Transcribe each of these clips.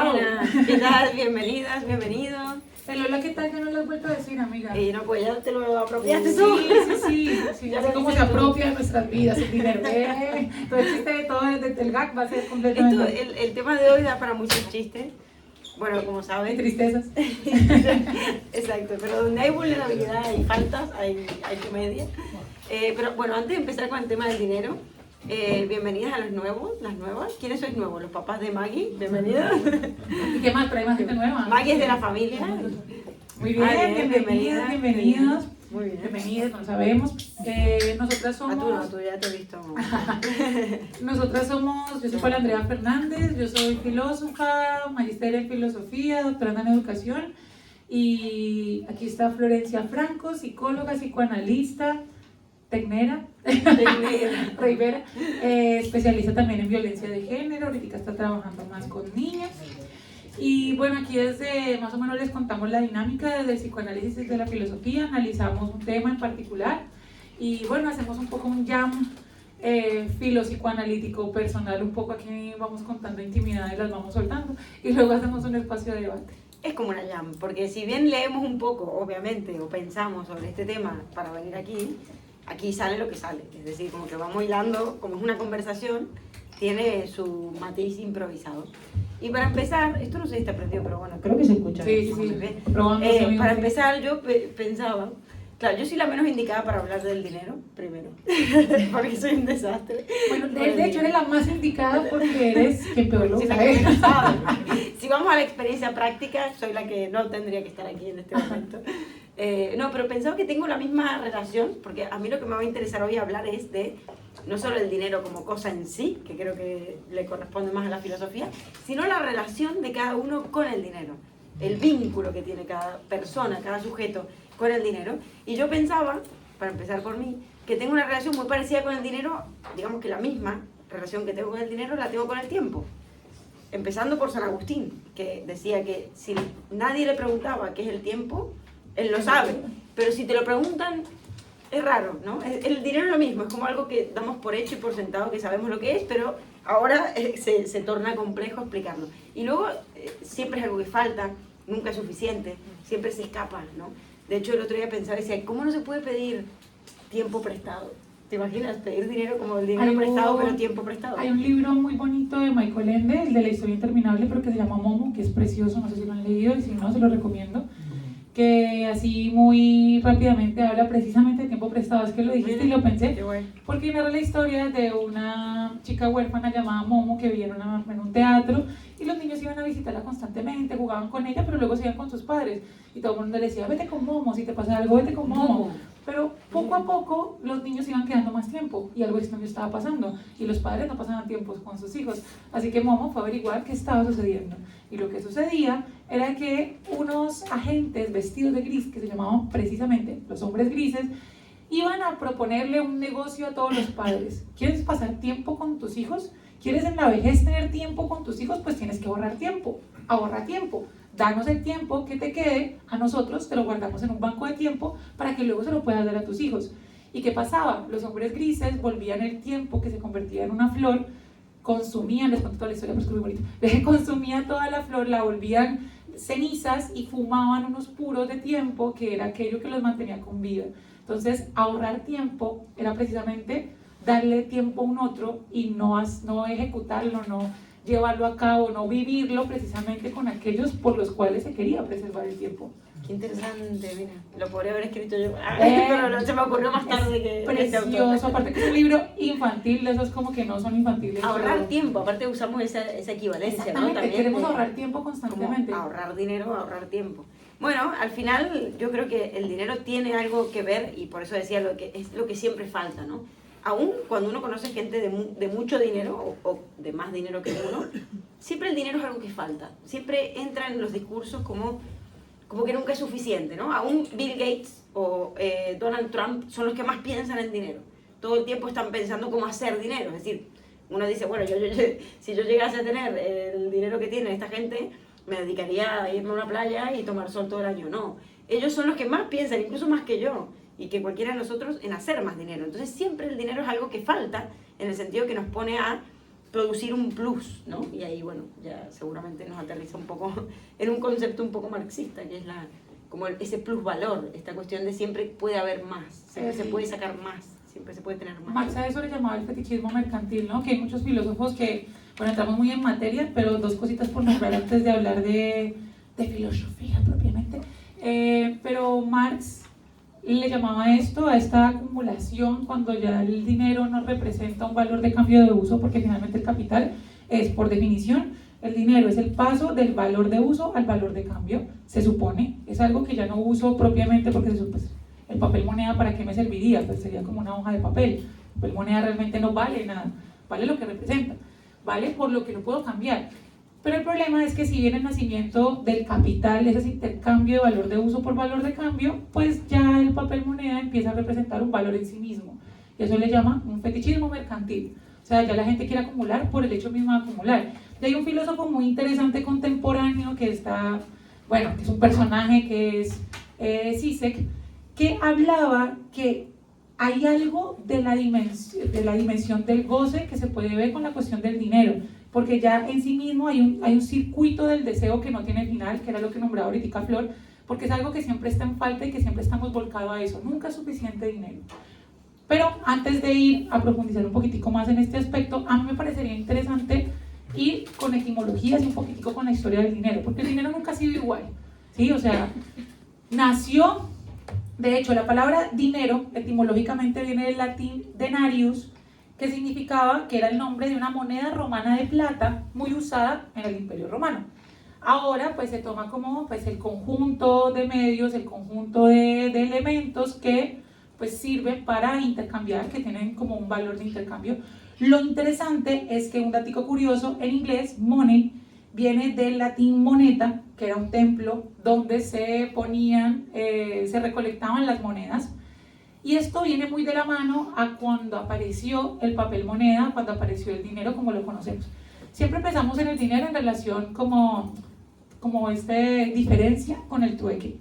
Buenas, ¿qué tal? Bienvenidas, bienvenidos. El hola, ¿qué tal? Que no lo has vuelto a decir, amiga. Y no, pues ya te lo apropiaste Sí, tú. sí, ya sé cómo se apropia de nuestras vidas el dinero. Todo el chiste de todo el gag va a ser completamente... El tema de hoy da para muchos chistes. Bueno, como Y saben. tristezas. Exacto, pero donde hay vulnerabilidad y faltas, hay comedia. Pero bueno, antes de empezar con el tema del dinero, bienvenidas a los nuevos, las nuevas. ¿Quiénes sois nuevos? Los papás de Maggie, bienvenidas. ¿Y qué más? Trae más gente nueva. Maggie es de la familia. Muy bien, bienvenidas. Muy bien. Bienvenidas, no sabemos. Nosotras somos... Tú ya te he visto. Nosotras somos, yo soy Paula Andrea Fernández, yo soy filósofa, magisteria en filosofía, doctoranda en educación. Y aquí está Florencia Franco, psicóloga, psicoanalista, tecnera, Rivera, especialista también en violencia de género, ahorita está trabajando más con niñas. Y bueno, aquí desde más o menos les contamos la dinámica desde el psicoanálisis, desde la filosofía, analizamos un tema en particular y bueno, hacemos un poco un jam filopsicoanalítico personal, un poco aquí vamos contando intimidades, las vamos soltando y luego hacemos un espacio de debate. Es como una jam, porque si bien leemos un poco, obviamente, o pensamos sobre este tema para venir aquí sale lo que sale. Es decir, como que vamos hilando, como es una conversación, tiene su matiz improvisado. Y para empezar, esto no sé si está prendido, pero bueno, creo que se escucha. Sí. Para empezar, yo pensaba, claro, yo soy la menos indicada para hablar del dinero, primero, porque soy un desastre. Bueno, de hecho eres la más indicada porque eres quien peor lo sabe. sabe. Si vamos a la experiencia práctica, soy la que no tendría que estar aquí en este momento. No, pero pensaba que tengo la misma relación, porque a mí lo que me va a interesar hoy hablar es de no solo el dinero como cosa en sí, que creo que le corresponde más a la filosofía, sino la relación de cada uno con el dinero, el vínculo que tiene cada persona, cada sujeto con el dinero. Y yo pensaba, para empezar por mí, que tengo una relación muy parecida con el dinero, digamos que la misma relación que tengo con el dinero la tengo con el tiempo. Empezando por San Agustín, que decía que si nadie le preguntaba qué es el tiempo, él lo sabe, pero si te lo preguntan, es raro, ¿no? El dinero es lo mismo, es como algo que damos por hecho y por sentado que sabemos lo que es, pero ahora se torna complejo explicarlo. Y luego siempre es algo que falta, nunca es suficiente, siempre se escapa, ¿no? De hecho, el otro día pensaba, decía, ¿cómo no se puede pedir tiempo prestado? ¿Te imaginas pedir dinero como el dinero prestado, pero tiempo prestado? Hay un libro muy bonito de Michael Ende, el de la historia interminable, pero que se llama Momo, que es precioso, no sé si lo han leído, y si no, se lo recomiendo. Que así muy rápidamente habla precisamente de tiempo prestado. Es que lo dijiste y lo pensé, porque narra la historia de una chica huérfana llamada Momo que vivía en un teatro y los niños iban a visitarla constantemente, jugaban con ella, pero luego se iban con sus padres y todo el mundo le decía, vete con Momo, si te pasa algo, vete con Momo. Pero poco a poco los niños iban quedando más tiempo y algo extraño estaba pasando y los padres no pasaban tiempo con sus hijos. Así que Momo fue a averiguar qué estaba sucediendo. Y lo que sucedía era que unos agentes vestidos de gris, que se llamaban precisamente los hombres grises, iban a proponerle un negocio a todos los padres. ¿Quieres pasar tiempo con tus hijos? ¿Quieres en la vejez tener tiempo con tus hijos? Pues tienes que ahorrar tiempo. Ahorra tiempo. Danos el tiempo que te quede, a nosotros te lo guardamos en un banco de tiempo para que luego se lo puedas dar a tus hijos. ¿Y qué pasaba? Los hombres grises volvían el tiempo que se convertía en una flor, consumían, les cuento toda la historia, pero es muy bonito, consumían toda la flor, la volvían cenizas y fumaban unos puros de tiempo, que era aquello que los mantenía con vida. Entonces, ahorrar tiempo era precisamente darle tiempo a un otro y no ejecutarlo, no llevarlo a cabo, no vivirlo precisamente con aquellos por los cuales se quería preservar el tiempo. Qué interesante, mira, lo podría haber escrito yo, pero no se me ocurrió más tarde que precioso, aparte que es un libro infantil, esos como que no son infantiles. Ahorrar tiempo, aparte usamos esa equivalencia, ¿no? También queremos ahorrar tiempo constantemente. Como ahorrar dinero, ahorrar tiempo. Bueno, al final yo creo que el dinero tiene algo que ver, y por eso decía lo que es lo que siempre falta, ¿no? Aún cuando uno conoce gente de mucho dinero o de más dinero que uno, siempre el dinero es algo que falta. Siempre entra en los discursos como que nunca es suficiente, ¿no? Aún Bill Gates o Donald Trump son los que más piensan en dinero. Todo el tiempo están pensando cómo hacer dinero. Es decir, uno dice, bueno, si yo llegase a tener el dinero que tiene esta gente, me dedicaría a irme a una playa y tomar sol todo el año. No, ellos son los que más piensan, incluso más que yo y que cualquiera de nosotros, en hacer más dinero. Entonces siempre el dinero es algo que falta, en el sentido que nos pone a producir un plus, ¿no? Y ahí, bueno, ya seguramente nos aterriza un poco en un concepto un poco marxista, que es como ese plusvalor, esta cuestión de siempre puede haber más, siempre se puede sacar más, siempre se puede tener más. Marx a eso le llamaba el fetichismo mercantil, ¿no? Que hay muchos filósofos que, bueno, entramos muy en materia, pero dos cositas por nombrar antes de hablar de filosofía propiamente. Pero Marx le llamaba esto a esta acumulación cuando ya el dinero no representa un valor de cambio de uso, porque finalmente el capital es, por definición, el dinero es el paso del valor de uso al valor de cambio, se supone. Es algo que ya no uso propiamente porque pues, el papel moneda, ¿para qué me serviría? Pues sería como una hoja de papel. El papel moneda realmente no vale nada, vale lo que representa, vale por lo que lo puedo cambiar. Pero el problema es que si viene el nacimiento del capital, ese intercambio de valor de uso por valor de cambio, pues ya el papel moneda empieza a representar un valor en sí mismo. Y eso le llama un fetichismo mercantil. O sea, ya la gente quiere acumular por el hecho mismo de acumular. Y hay un filósofo muy interesante contemporáneo que está, bueno, que es un personaje que es Zizek, que hablaba que hay algo de la dimensión del goce que se puede ver con la cuestión del dinero, porque ya en sí mismo hay un circuito del deseo que no tiene final, que era lo que nombraba ahorita Flor, porque es algo que siempre está en falta y que siempre estamos volcados a eso, nunca es suficiente dinero. Pero antes de ir a profundizar un poquitico más en este aspecto, a mí me parecería interesante ir con etimologías y un poquitico con la historia del dinero, porque el dinero nunca ha sido igual, ¿sí? O sea, nació, de hecho, la palabra dinero etimológicamente viene del latín denarius, que significaba que era el nombre de una moneda romana de plata muy usada en el Imperio Romano. Ahora pues se toma como pues, el conjunto de medios, el conjunto de elementos que pues sirven para intercambiar, que tienen como un valor de intercambio. Lo interesante es que un datico curioso, en inglés, money, viene del latín moneta, que era un templo donde se ponían, se recolectaban las monedas. Y esto viene muy de la mano a cuando apareció el papel moneda, cuando apareció el dinero como lo conocemos. Siempre empezamos en el dinero en relación como diferencia con el trueque.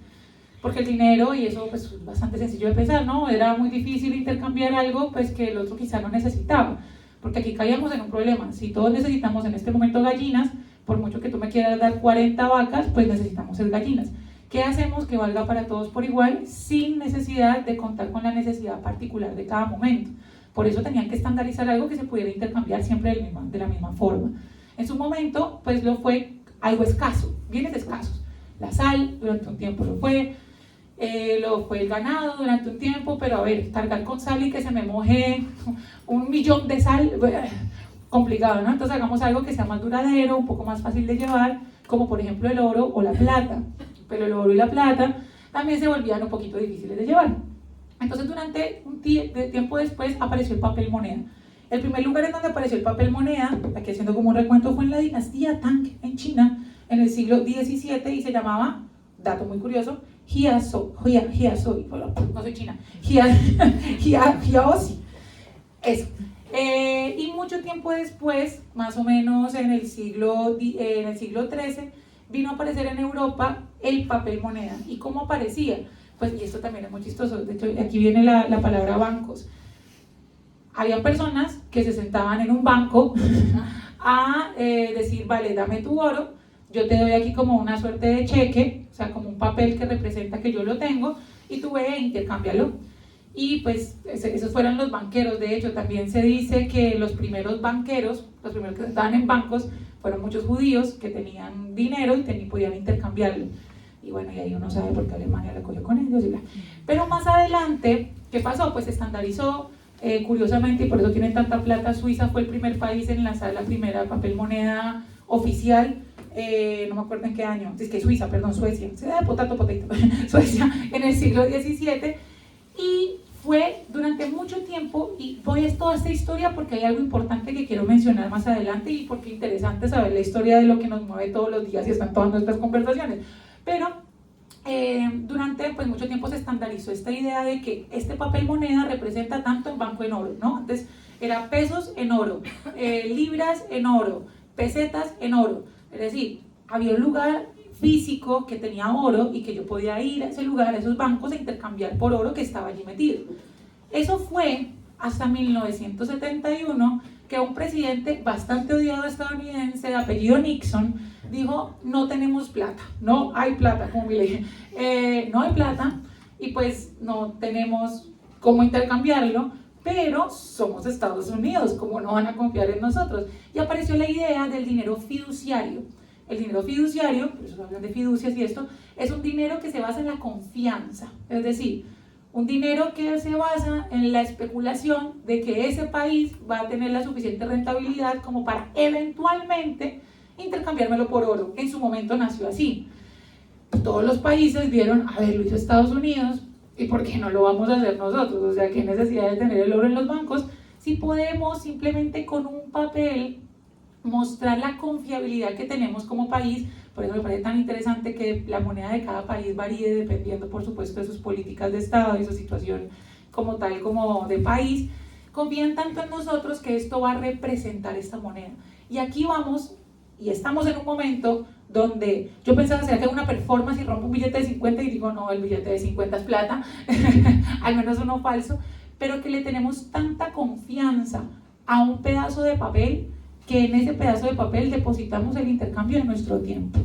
Porque el dinero, y eso pues es bastante sencillo de pensar, ¿no? Era muy difícil intercambiar algo pues que el otro quizá no necesitaba. Porque aquí caíamos en un problema. Si todos necesitamos en este momento gallinas, por mucho que tú me quieras dar 40 vacas, pues necesitamos esas gallinas. ¿Qué hacemos que valga para todos por igual sin necesidad de contar con la necesidad particular de cada momento? Por eso tenían que estandarizar algo que se pudiera intercambiar siempre de la misma forma. En su momento, pues lo fue algo escaso, bienes escasos. La sal durante un tiempo lo fue el ganado durante un tiempo, pero a ver, cargar con sal y que se me moje 1 millón de sal, complicado, ¿no? Entonces hagamos algo que sea más duradero, un poco más fácil de llevar, como por ejemplo el oro o la plata. Pero el oro y la plata también se volvían un poquito difíciles de llevar. Entonces durante un tiempo después apareció el papel moneda. El primer lugar en donde apareció el papel moneda, aquí haciendo como un recuento, fue en la dinastía Tang en China en el siglo XVII y se llamaba, dato muy curioso, Hiaozhi, no soy china, Hiaozhi, eso. Y mucho tiempo después, más o menos en el siglo XIII, vino a aparecer en Europa el papel moneda. ¿Y cómo aparecía? Pues, y esto también es muy chistoso, de hecho aquí viene la palabra bancos. Había personas que se sentaban en un banco a decir, vale, dame tu oro, yo te doy aquí como una suerte de cheque, o sea, como un papel que representa que yo lo tengo, y tú ve e intercámbialo. Y pues esos fueron los banqueros. De hecho, también se dice que los primeros banqueros, los primeros que estaban en bancos, fueron muchos judíos que tenían dinero y podían intercambiarlo. Y bueno, y ahí uno sabe por qué Alemania la cogió con ellos. Pero más adelante, ¿qué pasó? Pues se estandarizó, curiosamente, y por eso tienen tanta plata. Suiza fue el primer país en lanzar la primera papel moneda oficial. No me acuerdo en qué año, es que Suiza, perdón, Suecia, Suecia, en el siglo XVII. Y fue durante mucho tiempo, y voy a toda esta historia porque hay algo importante que quiero mencionar más adelante y porque es interesante saber la historia de lo que nos mueve todos los días y están todas nuestras conversaciones. Pero durante pues, mucho tiempo se estandarizó esta idea de que este papel moneda representa tanto en banco en oro, ¿no? Antes era pesos en oro, libras en oro, pesetas en oro. Es decir, había un lugar físico que tenía oro y que yo podía ir a ese lugar, a esos bancos, a intercambiar por oro que estaba allí metido. Eso fue hasta 1971, que un presidente bastante odiado estadounidense de apellido Nixon dijo: no tenemos plata, no hay plata, como le dije, no hay plata y pues no tenemos cómo intercambiarlo, pero somos Estados Unidos, ¿cómo no van a confiar en nosotros? Y apareció la idea del dinero fiduciario. El dinero fiduciario, por eso hablan de fiducias y esto, es un dinero que se basa en la confianza, es decir, un dinero que se basa en la especulación de que ese país va a tener la suficiente rentabilidad como para eventualmente intercambiármelo por oro. En su momento nació así. Todos los países vieron: a ver, lo hizo Estados Unidos, ¿y por qué no lo vamos a hacer nosotros? O sea, ¿qué necesidad de tener el oro en los bancos si podemos simplemente con un papel mostrar la confiabilidad que tenemos como país? Por eso me parece tan interesante que la moneda de cada país varíe dependiendo, por supuesto, de sus políticas de Estado y su situación como tal, como de país. Confían tanto en nosotros que esto va a representar esta moneda. Y aquí vamos, y estamos en un momento donde yo pensaba: ¿será que hago una performance y rompo un billete de 50? Y digo: no, el billete de 50 es plata, al menos uno falso, pero que le tenemos tanta confianza a un pedazo de papel que en ese pedazo de papel depositamos el intercambio de nuestro tiempo.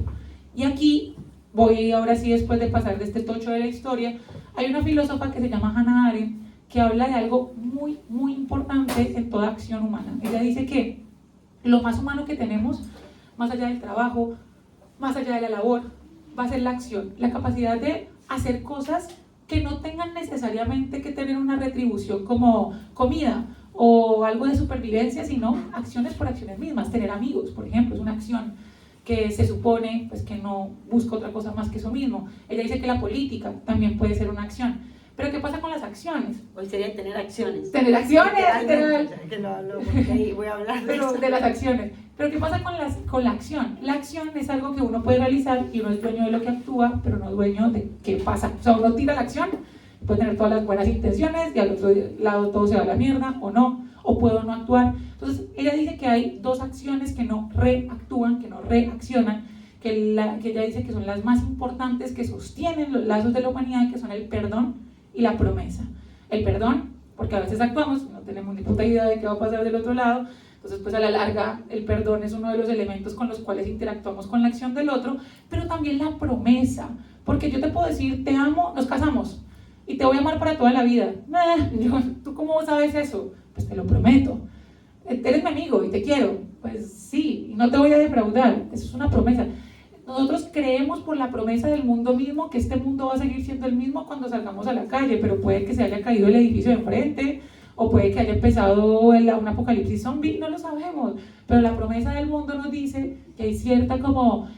Y aquí voy, ahora sí, después de pasar de este tocho de la historia, hay una filósofa que se llama Hannah Arendt que habla de algo muy, muy importante en toda acción humana. Ella dice que lo más humano que tenemos, más allá del trabajo, más allá de la labor, va a ser la acción, la capacidad de hacer cosas que no tengan necesariamente que tener una retribución como comida o algo de supervivencia, sino acciones por acciones mismas. Tener amigos, por ejemplo, es una acción que se supone pues, que no busca otra cosa más que eso mismo. Ella dice que la política también puede ser una acción. Pero ¿qué pasa con las acciones? Hoy sería tener acciones. Tener acciones, literal. Porque ahí voy a hablar de las acciones. Pero ¿qué pasa con la acción? La acción es algo que uno puede realizar y uno es dueño de lo que actúa, pero no dueño de qué pasa. O sea, uno tira la acción, puede tener todas las buenas intenciones y al otro lado todo se va a la mierda o no, o puedo no actuar. Entonces, ella dice que hay dos acciones que no reactúan, que no reaccionan, que ella dice que son las más importantes, que sostienen los lazos de la humanidad, que son el perdón y la promesa. El perdón, porque a veces actuamos, no tenemos ni puta idea de qué va a pasar del otro lado, entonces pues a la larga el perdón es uno de los elementos con los cuales interactuamos con la acción del otro, pero también la promesa, porque yo te puedo decir: te amo, nos casamos y te voy a amar para toda la vida. ¿Tú cómo sabes eso? Pues te lo prometo. Eres mi amigo y te quiero. Pues sí, y no te voy a defraudar. Eso es una promesa. Nosotros creemos por la promesa del mundo mismo que este mundo va a seguir siendo el mismo cuando salgamos a la calle, pero puede que se haya caído el edificio de enfrente, o puede que haya empezado un apocalipsis zombie, no lo sabemos, pero la promesa del mundo nos dice que hay cierta como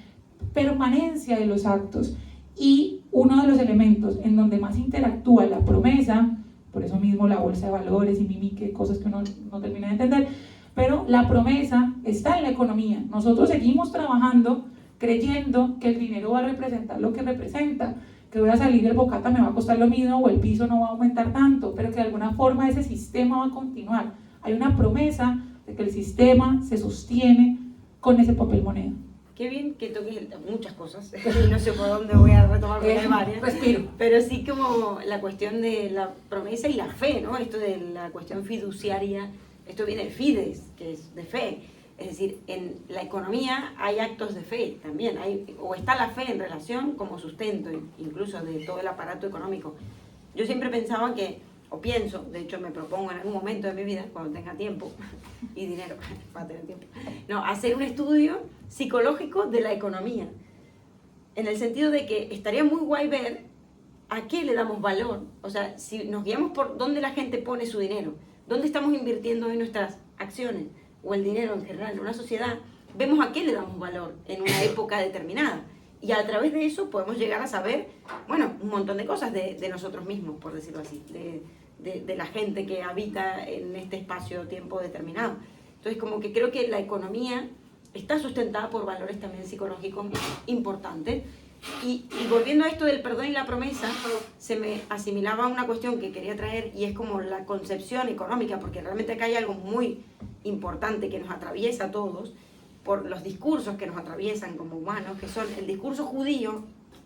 permanencia de los actos, y uno de los elementos en donde más interactúa la promesa, por eso mismo la bolsa de valores y mimique, cosas que uno no termina de entender, pero la promesa está en la economía. Nosotros seguimos trabajando creyendo que el dinero va a representar lo que representa, que voy a salir del bocata, me va a costar lo mismo o el piso no va a aumentar tanto, pero que de alguna forma ese sistema va a continuar. Hay una promesa de que el sistema se sostiene con ese papel moneda. Qué bien que toques muchas cosas, no sé por dónde voy a retomar porque hay varias, respiro. Pero sí como la cuestión de la promesa y la fe, ¿no? Esto de la cuestión fiduciaria, esto viene de fides, que es de fe. Es decir, en la economía hay actos de fe también, o está la fe en relación como sustento, incluso de todo el aparato económico. Yo siempre pensaba que, o pienso, de hecho me propongo en algún momento de mi vida, cuando tenga tiempo y dinero para tener tiempo, hacer un estudio psicológico de la economía, en el sentido de que estaría muy guay ver a qué le damos valor, o sea, si nos guiamos por dónde la gente pone su dinero, dónde estamos invirtiendo hoy nuestras acciones, o el dinero en general, en una sociedad, vemos a qué le damos valor en una época determinada. Y a través de eso podemos llegar a saber, bueno, un montón de cosas de nosotros mismos, por decirlo así, de la gente que habita en este espacio-tiempo determinado. Entonces, como que creo que la economía está sustentada por valores también psicológicos importantes. Y volviendo a esto del perdón y la promesa, se me asimilaba a una cuestión que quería traer, y es como la concepción económica, porque realmente acá hay algo muy importante que nos atraviesa a todos, por los discursos que nos atraviesan como humanos, que son el discurso judío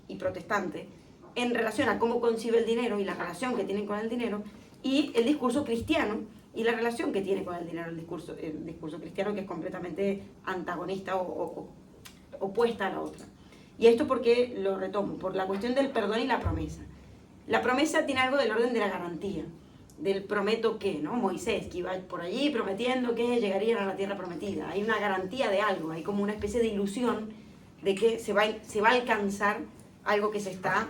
y protestante, en relación a cómo concibe el dinero y la relación que tienen con el dinero, y el discurso cristiano, y la relación que tiene con el dinero el discurso cristiano, que es completamente antagonista o opuesta a la otra. Y esto porque lo retomo, por la cuestión del perdón y la promesa. La promesa tiene algo del orden de la garantía, del prometo que, ¿no? Moisés, que iba por allí prometiendo que llegarían a la tierra prometida. Hay una garantía de algo, hay como una especie de ilusión de que se va a alcanzar algo que se está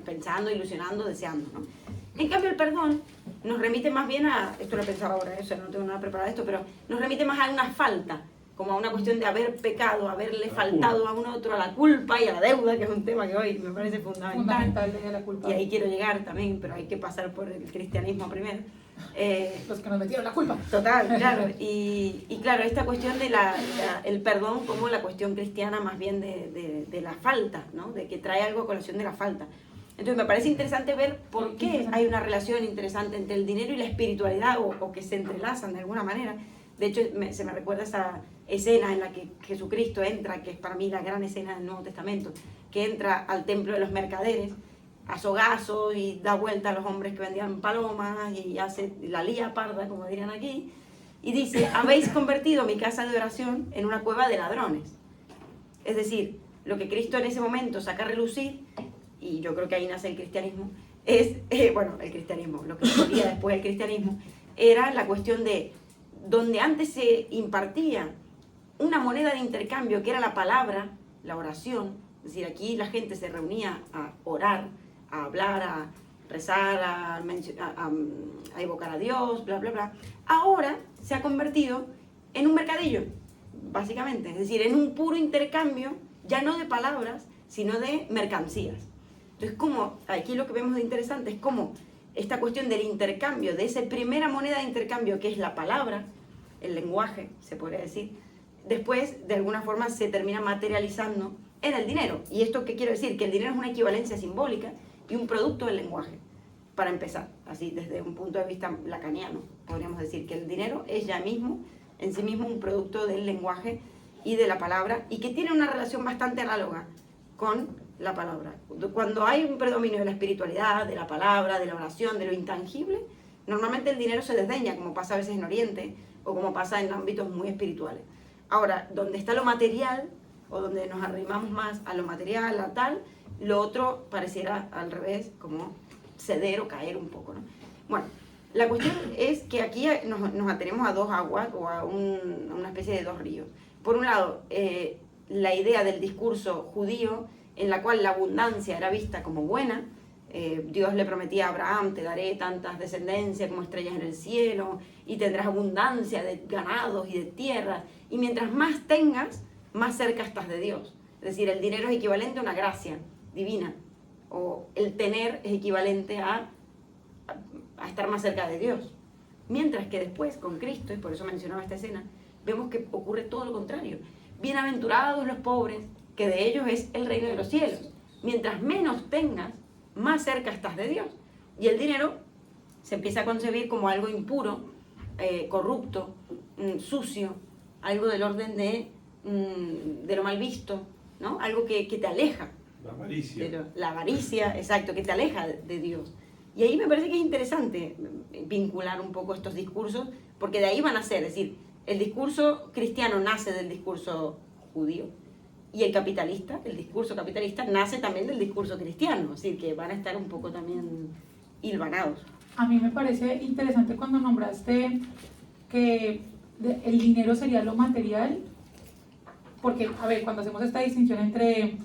pensando, ilusionando, deseando, ¿no? En cambio el perdón nos remite más bien a, esto lo he pensado ahora, o sea, no tengo nada preparado de esto, pero nos remite más a una falta, como a una cuestión de haber pecado, haberle faltado a un otro, a la culpa y a la deuda, que es un tema que hoy me parece fundamental. De la culpa. Y ahí quiero llegar también, pero hay que pasar por el cristianismo primero. Los que nos metieron la culpa. Total, claro. Y claro, esta cuestión de el perdón como la cuestión cristiana más bien de la falta, ¿no? De que trae algo a colación de la falta. Entonces me parece interesante ver por qué hay una relación interesante entre el dinero y la espiritualidad, o que se entrelazan de alguna manera. De hecho, se me recuerda esa escena en la que Jesucristo entra, que es para mí la gran escena del Nuevo Testamento, que entra al templo de los mercaderes a sogazos y da vuelta a los hombres que vendían palomas y hace la lía parda, como dirían aquí, y dice: habéis convertido mi casa de oración en una cueva de ladrones. Es decir, lo que Cristo en ese momento saca a relucir, y yo creo que ahí nace el cristianismo, es, el cristianismo, lo que sería después el cristianismo, era la cuestión de donde antes se impartía una moneda de intercambio, que era la palabra, la oración. Es decir, aquí la gente se reunía a orar, a hablar, a rezar, a evocar a Dios, bla, bla, bla. Ahora se ha convertido en un mercadillo, básicamente. Es decir, en un puro intercambio, ya no de palabras, sino de mercancías. Entonces, como aquí lo que vemos de interesante es cómo esta cuestión del intercambio, de esa primera moneda de intercambio que es la palabra, el lenguaje, se podría decir, después de alguna forma se termina materializando en el dinero. ¿Y esto qué quiero decir? Que el dinero es una equivalencia simbólica y un producto del lenguaje, para empezar, así desde un punto de vista lacaniano. Podríamos decir que el dinero es ya mismo, en sí mismo, un producto del lenguaje y de la palabra, y que tiene una relación bastante análoga con la palabra. Cuando hay un predominio de la espiritualidad, de la palabra, de la oración, de lo intangible, normalmente el dinero se desdeña, como pasa a veces en Oriente, o como pasa en ámbitos muy espirituales. Ahora, donde está lo material, o donde nos arrimamos más a lo material, a tal, lo otro pareciera al revés, como ceder o caer un poco, ¿no? Bueno, la cuestión es que aquí nos atenemos a dos aguas, o a una especie de dos ríos. Por un lado, la idea del discurso judío, en la cual la abundancia era vista como buena. Dios le prometía a Abraham: te daré tantas descendencias como estrellas en el cielo, y tendrás abundancia de ganados y de tierras, y mientras más tengas, más cerca estás de Dios. Es decir, el dinero es equivalente a una gracia divina, o el tener es equivalente a estar más cerca de Dios. Mientras que después, con Cristo, y por eso mencionaba esta escena, vemos que ocurre todo lo contrario. Bienaventurados los pobres, que de ellos es el reino de los cielos. Mientras menos tengas, más cerca estás de Dios. Y el dinero se empieza a concebir como algo impuro, corrupto, sucio, algo del orden de lo mal visto, ¿no? Algo que te aleja. La avaricia. La avaricia, exacto, que te aleja de Dios. Y ahí me parece que es interesante vincular un poco estos discursos, porque de ahí van a ser, es decir, el discurso cristiano nace del discurso judío, y el discurso capitalista, nace también del discurso cristiano, es decir, que van a estar un poco también hilvanados. A mí me parece interesante cuando nombraste que el dinero sería lo material, porque, a ver, cuando hacemos esta distinción entre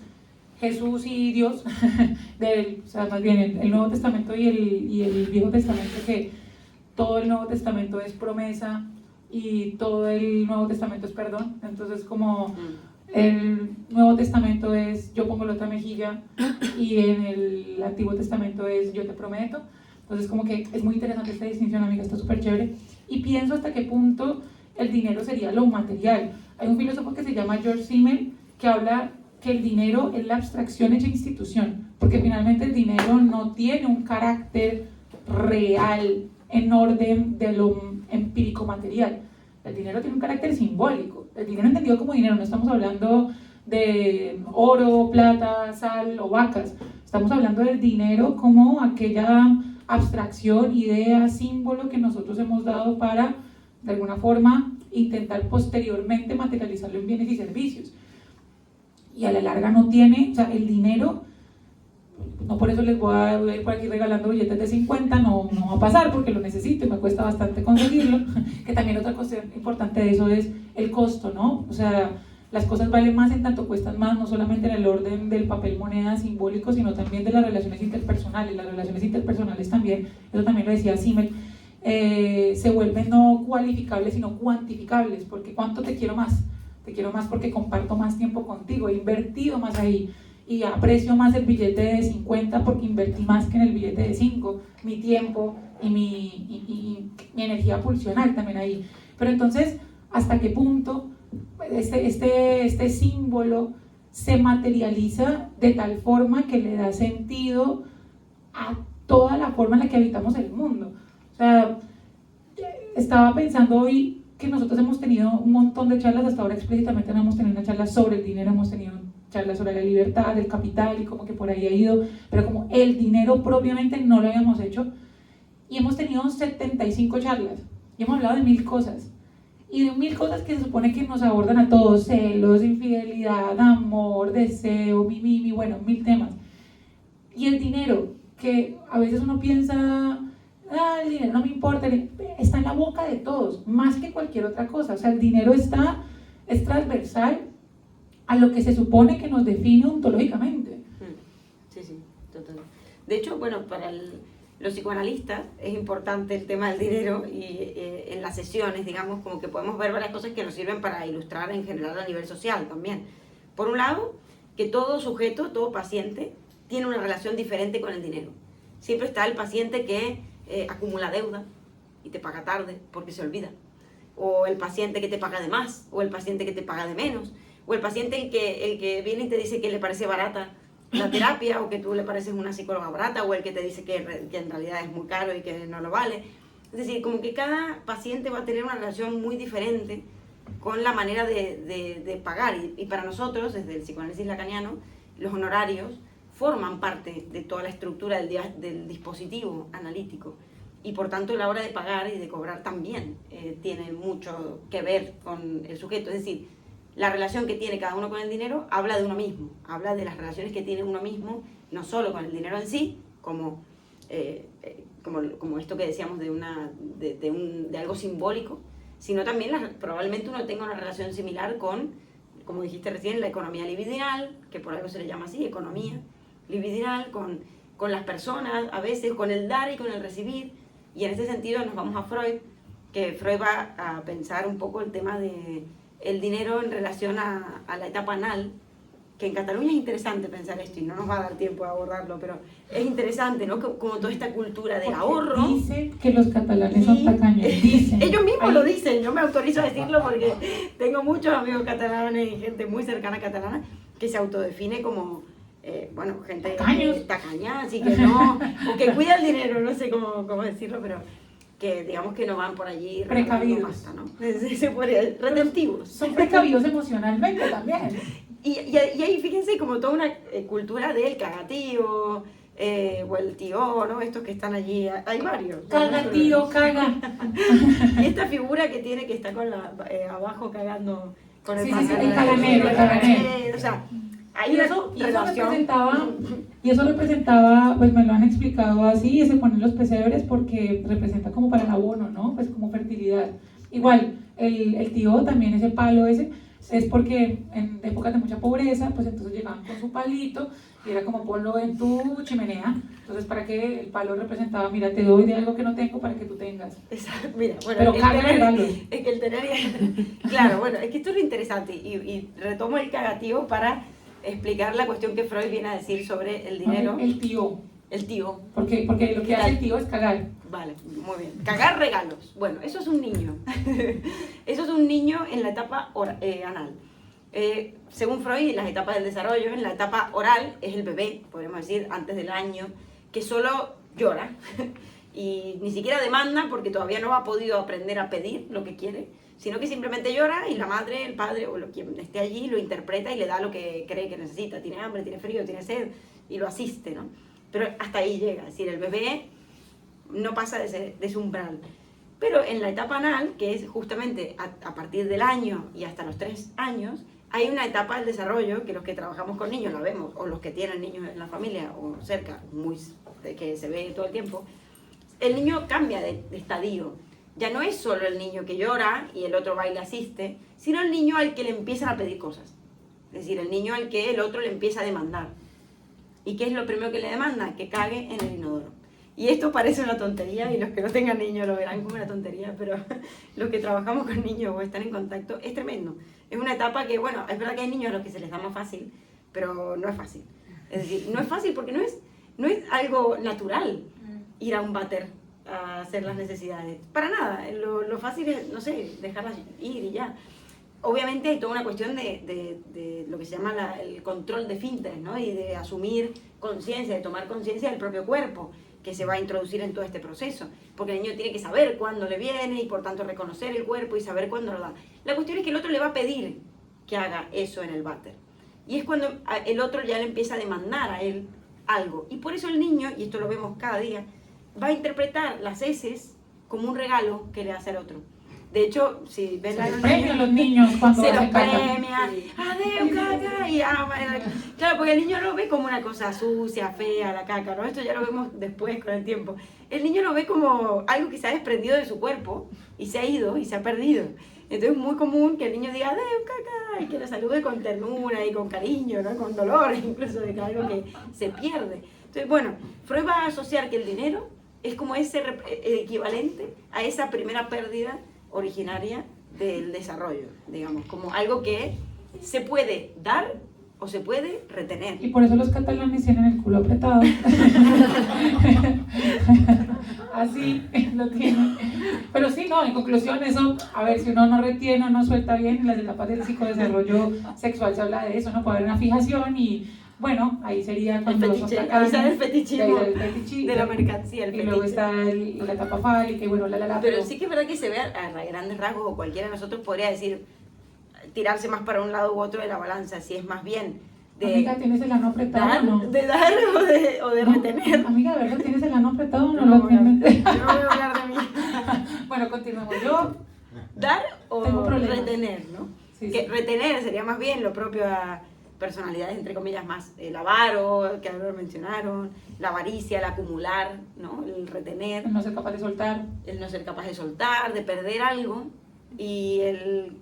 Jesús y Dios, o sea, más bien el Nuevo Testamento y el Viejo Testamento, que todo el Nuevo Testamento es promesa y todo el Nuevo Testamento es perdón. Entonces, como el Nuevo Testamento es yo pongo la otra mejilla, y en el Antiguo Testamento es yo te prometo. Entonces, como que es muy interesante esta distinción, amiga, está súper chévere. Y pienso hasta qué punto el dinero sería lo material. Hay un filósofo que se llama George Simmel, que habla que el dinero es la abstracción hecha institución, porque finalmente el dinero no tiene un carácter real en orden de lo empírico material. El dinero tiene un carácter simbólico. El dinero entendido como dinero, no estamos hablando de oro, plata, sal o vacas. Estamos hablando del dinero como aquella abstracción, idea, símbolo que nosotros hemos dado para, de alguna forma, intentar posteriormente materializarlo en bienes y servicios. Y a la larga no tiene, o sea, el dinero, no por eso voy a ir por aquí regalando billetes de 50, no va a pasar porque lo necesito y me cuesta bastante conseguirlo, que también otra cosa importante de eso es el costo, ¿no? O sea, las cosas valen más en tanto cuestan más, no solamente en el orden del papel moneda simbólico, sino también de las relaciones interpersonales. Las relaciones interpersonales también, eso también lo decía Simmel, se vuelven no cualificables sino cuantificables, porque ¿cuánto te quiero más? Te quiero más porque comparto más tiempo contigo, he invertido más ahí y aprecio más el billete de 50 porque invertí más que en el billete de 5, mi tiempo y mi energía pulsional también ahí. Pero entonces, ¿hasta qué punto este símbolo se materializa de tal forma que le da sentido a toda la forma en la que habitamos el mundo? O sea, estaba pensando hoy que nosotros hemos tenido un montón de charlas, hasta ahora explícitamente no hemos tenido una charla sobre el dinero, hemos tenido charlas sobre la libertad, el capital y como que por ahí ha ido, pero como el dinero propiamente no lo habíamos hecho, y hemos tenido 75 charlas y hemos hablado de 1000 cosas. Y de 1000 cosas que se supone que nos abordan a todos: celos, infidelidad, amor, deseo, bueno, 1000 temas. Y el dinero, que a veces uno piensa, el dinero no me importa, está en la boca de todos, más que cualquier otra cosa. O sea, el dinero es transversal a lo que se supone que nos define ontológicamente. Sí, total. De hecho, bueno, para los psicoanalistas es importante el tema del dinero y en las sesiones, digamos, como que podemos ver varias cosas que nos sirven para ilustrar en general a nivel social también. Por un lado, que todo sujeto, todo paciente, tiene una relación diferente con el dinero. Siempre está el paciente que acumula deuda y te paga tarde porque se olvida. O el paciente que te paga de más, o el paciente que te paga de menos, o el paciente el que viene y te dice que le parece barata la terapia, o que tú le pareces una psicóloga barata, o el que te dice que en realidad es muy caro y que no lo vale. Es decir, como que cada paciente va a tener una relación muy diferente con la manera de pagar. Y para nosotros, desde el psicoanálisis lacaniano, los honorarios forman parte de toda la estructura del dispositivo analítico. Y por tanto, la hora de pagar y de cobrar también tiene mucho que ver con el sujeto. Es decir, la relación que tiene cada uno con el dinero habla de uno mismo, habla de las relaciones que tiene uno mismo, no solo con el dinero en sí, como esto que decíamos de algo simbólico, sino también probablemente uno tenga una relación similar con, como dijiste recién, la economía libidinal, que por algo se le llama así, economía libidinal, con las personas, a veces con el dar y con el recibir. Y en ese sentido nos vamos a Freud, que Freud va a pensar un poco el tema de el dinero en relación a la etapa anal, que en Cataluña es interesante pensar esto y no nos va a dar tiempo a abordarlo, pero es interesante, ¿no? Como toda esta cultura del ahorro. Dicen que los catalanes son tacaños, dicen. Ellos mismos lo dicen, yo me autorizo a decirlo porque tengo muchos amigos catalanes y gente muy cercana catalana que se autodefine como, gente tacaña, así que no, o que cuida el dinero, no sé cómo decirlo, pero que digamos que no van por allí precavidos, pasta, ¿no? Se podría, retentivos. Son precavidos emocionalmente también. Y ahí fíjense como toda una cultura del cagatío, o el tío, ¿no? Estos que están allí, hay varios. Caga, tío, caga. Y esta figura que tiene que está con abajo cagando con el el caganero. O sea, hay y eso representaba, pues me lo han explicado así, se ponen los pesebres porque representa como para el abono, ¿no? Pues como fertilidad. Igual, el tío también, ese palo ese, es porque en épocas de mucha pobreza, pues entonces llegaban con su palito y era como ponlo en tu chimenea. Entonces, para que el palo representaba, mira, te doy de algo que no tengo para que tú tengas. Exacto, mira, bueno, pero el tener, claro, bueno, es que esto es lo interesante y retomo el cagatío para explicar la cuestión que Freud viene a decir sobre el dinero. No, el tío. El tío. Porque lo que hace el tío es cagar. Vale, muy bien. Cagar regalos. Bueno, eso es un niño. Eso es un niño en la etapa anal. Según Freud, las etapas del desarrollo, en la etapa oral es el bebé, podríamos decir, antes del año, que solo llora y ni siquiera demanda porque todavía no ha podido aprender a pedir lo que quiere, sino que simplemente llora y la madre, el padre o quien esté allí lo interpreta y le da lo que cree que necesita. Tiene hambre, tiene frío, tiene sed y lo asiste, ¿no? Pero hasta ahí llega, es decir, el bebé no pasa de ese umbral. Pero en la etapa anal, que es justamente a partir del año y hasta los 3 años, hay una etapa del desarrollo que los que trabajamos con niños la vemos, o los que tienen niños en la familia o cerca, que se ve todo el tiempo. El niño cambia de estadio. Ya no es solo el niño que llora y el otro va y le asiste, sino el niño al que le empiezan a pedir cosas. Es decir, el niño al que el otro le empieza a demandar. ¿Y qué es lo primero que le demanda? Que cague en el inodoro. Y esto parece una tontería, y los que no tengan niños lo verán como una tontería, pero los que trabajamos con niños o están en contacto, es tremendo. Es una etapa que, bueno, es verdad que hay niños a los que se les da más fácil, pero no es fácil. Es decir, no es fácil porque no es algo natural ir a un váter a hacer las necesidades. Para nada. Lo fácil es, no sé, dejarlas ir y ya. Obviamente hay toda una cuestión de lo que se llama el control de esfínteres, ¿no? Y de asumir conciencia, de tomar conciencia del propio cuerpo que se va a introducir en todo este proceso. Porque el niño tiene que saber cuándo le viene y por tanto reconocer el cuerpo y saber cuándo lo da. La cuestión es que el otro le va a pedir que haga eso en el váter. Y es cuando el otro ya le empieza a demandar a él algo. Y por eso el niño, y esto lo vemos cada día, va a interpretar las heces como un regalo que le hace al otro. De hecho, si ven a los niños cuando se los hacen caca. premia, adeu caca, y claro, porque el niño lo ve como una cosa sucia, fea, la caca, ¿no? Esto ya lo vemos después con el tiempo. El niño lo ve como algo que se ha desprendido de su cuerpo y se ha ido y se ha perdido. Entonces es muy común que el niño diga adeu caca y que lo salude con ternura y con cariño, ¿no? Con dolor, incluso de que algo que se pierde. Entonces, bueno, Freud va a asociar que el dinero es como ese equivalente a esa primera pérdida originaria del desarrollo, digamos, como algo que se puede dar o se puede retener. Y por eso los catalanes tienen el culo apretado. Así lo tienen. Pero sí, no, en conclusión eso, a ver, si uno no retiene o no suelta bien, en las etapas del psicodesarrollo sexual se habla de eso, ¿no? Puede haber una fijación y bueno, ahí sería cuando el fetiche, ahí sale el fetichismo de la mercancía, el y fetiche. luego está la etapa fálica y bueno, pero sí que es verdad que se ve a grandes rasgos, o cualquiera de nosotros podría decir, tirarse más para un lado u otro de la balanza, si es más bien de... Amiga, ¿tienes el ano apretado dar, o no? de dar o de retener. Amiga, ¿de verdad tienes el ano apretado o no? Yo no voy a hablar de mí. Bueno, continuemos. Yo... Dar o retener, ¿no? Sí, que sí. retener sería más bien lo propio a personalidades, entre comillas, más el avaro, que ahora lo mencionaron, la avaricia, el acumular, ¿no? El retener. El no ser capaz de soltar. El no ser capaz de soltar, de perder algo. Y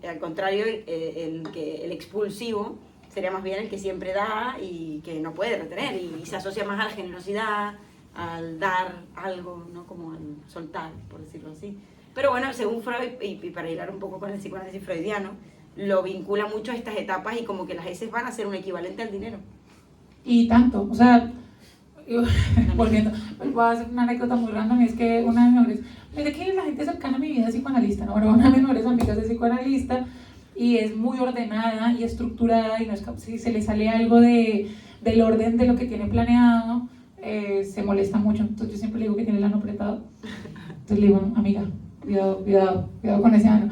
al contrario, el expulsivo sería más bien el que siempre da y que no puede retener. Y se asocia más a la generosidad, al dar algo, ¿no? Como al soltar, por decirlo así. Pero bueno, según Freud, y para hilar un poco con el psicoanálisis freudiano, lo vincula mucho a estas etapas y como que las heces van a ser un equivalente al dinero. Y tanto, o sea, volviendo, voy a hacer una anécdota muy random, es que una de mis mejores, mire que la gente cercana a mi vida es psicoanalista, ¿no? Bueno, una de mis mejores amigas es psicoanalista y es muy ordenada y estructurada y no es, si se le sale algo del orden de lo que tiene planeado, se molesta mucho. Entonces yo siempre le digo que tiene el ano apretado. Entonces le digo, amiga, cuidado con ese ano.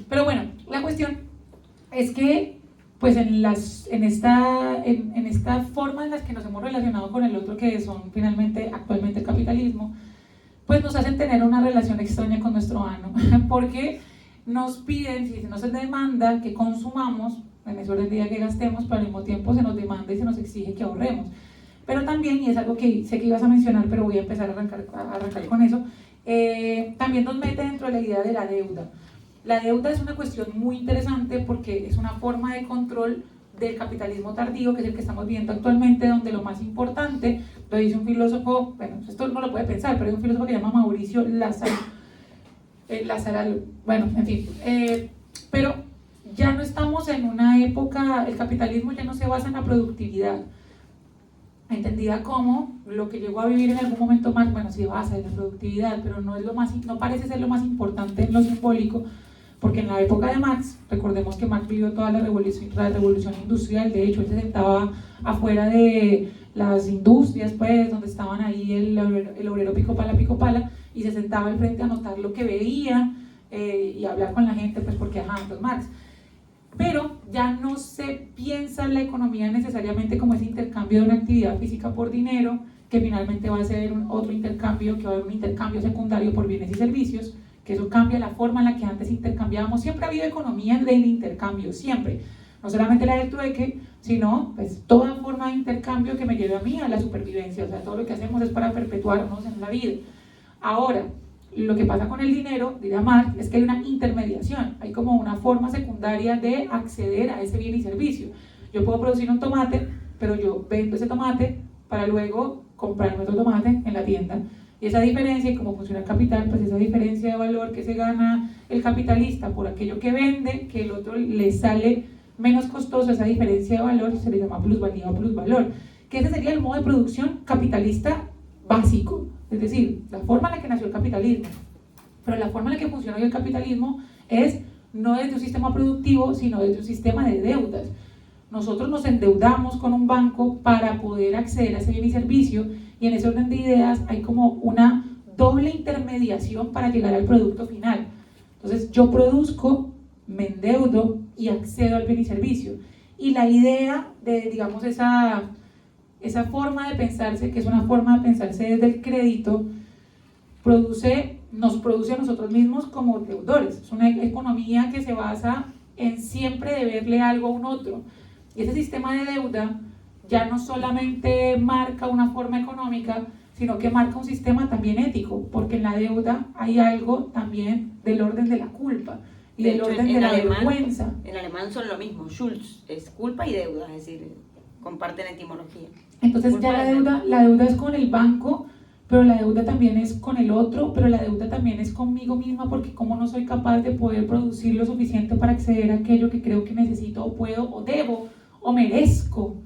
Pero bueno, la cuestión es que pues en esta forma en las que nos hemos relacionado con el otro, que son finalmente actualmente el capitalismo, pues nos hacen tener una relación extraña con nuestro ano, porque nos piden, si se nos demanda que consumamos, en ese orden de día que gastemos, pero al mismo tiempo se nos demanda y se nos exige que ahorremos. Pero también, y es algo que sé que ibas a mencionar, pero voy a empezar a arrancar con eso, también nos mete dentro de la idea de la deuda. La deuda es una cuestión muy interesante porque es una forma de control del capitalismo tardío, que es el que estamos viendo actualmente, donde lo más importante, lo dice un filósofo, bueno, esto no lo puede pensar, pero hay un filósofo que se llama Mauricio Lázaro, bueno, en fin, pero ya no estamos en una época, el capitalismo ya no se basa en la productividad, entendida como lo que llegó a vivir en algún momento más, bueno, sí basa en la productividad, pero no parece ser lo más importante en lo simbólico, porque en la época de Marx, recordemos que Marx vivió toda la revolución industrial, de hecho él se sentaba afuera de las industrias, pues, donde estaban ahí el obrero pico pala, y se sentaba al frente a anotar lo que veía y hablar con la gente, pues porque entonces Marx. Pero ya no se piensa en la economía necesariamente como ese intercambio de una actividad física por dinero, que finalmente va a ser otro intercambio, que va a haber un intercambio secundario por bienes y servicios, que eso cambia la forma en la que antes intercambiábamos. Siempre ha habido economía del intercambio, siempre. No solamente la del trueque, sino pues toda forma de intercambio que me lleve a mí a la supervivencia. O sea, todo lo que hacemos es para perpetuarnos en la vida. Ahora, lo que pasa con el dinero, dirá Marx, es que hay una intermediación, hay como una forma secundaria de acceder a ese bien y servicio. Yo puedo producir un tomate, pero yo vendo ese tomate para luego comprarme otro tomate en la tienda. Y esa diferencia, y cómo funciona el capital, pues esa diferencia de valor que se gana el capitalista por aquello que vende, que el otro le sale menos costoso, esa diferencia de valor se le llama plusvalía o plusvalor, que ese sería el modo de producción capitalista básico, es decir, la forma en la que nació el capitalismo. Pero la forma en la que funciona hoy el capitalismo es no desde un sistema productivo, sino desde un sistema de deudas. Nosotros nos endeudamos con un banco para poder acceder a ese bien y servicio, y en ese orden de ideas hay como una doble intermediación para llegar al producto final. Entonces yo produzco, me endeudo y accedo al bien y servicio. Y la idea de, digamos, esa forma de pensarse, que es una forma de pensarse desde el crédito, nos produce a nosotros mismos como deudores. Es una economía que se basa en siempre deberle algo a un otro. Y ese sistema de deuda ya no solamente marca una forma económica, sino que marca un sistema también ético, porque en la deuda hay algo también del orden de la culpa y del orden de la vergüenza. En alemán son lo mismo, Schulz es culpa y deuda, es decir, comparten etimología. Entonces ya la deuda es con el banco, pero la deuda también es con el otro, pero la deuda también es conmigo misma, porque como no soy capaz de poder producir lo suficiente para acceder a aquello que creo que necesito o puedo o debo o merezco,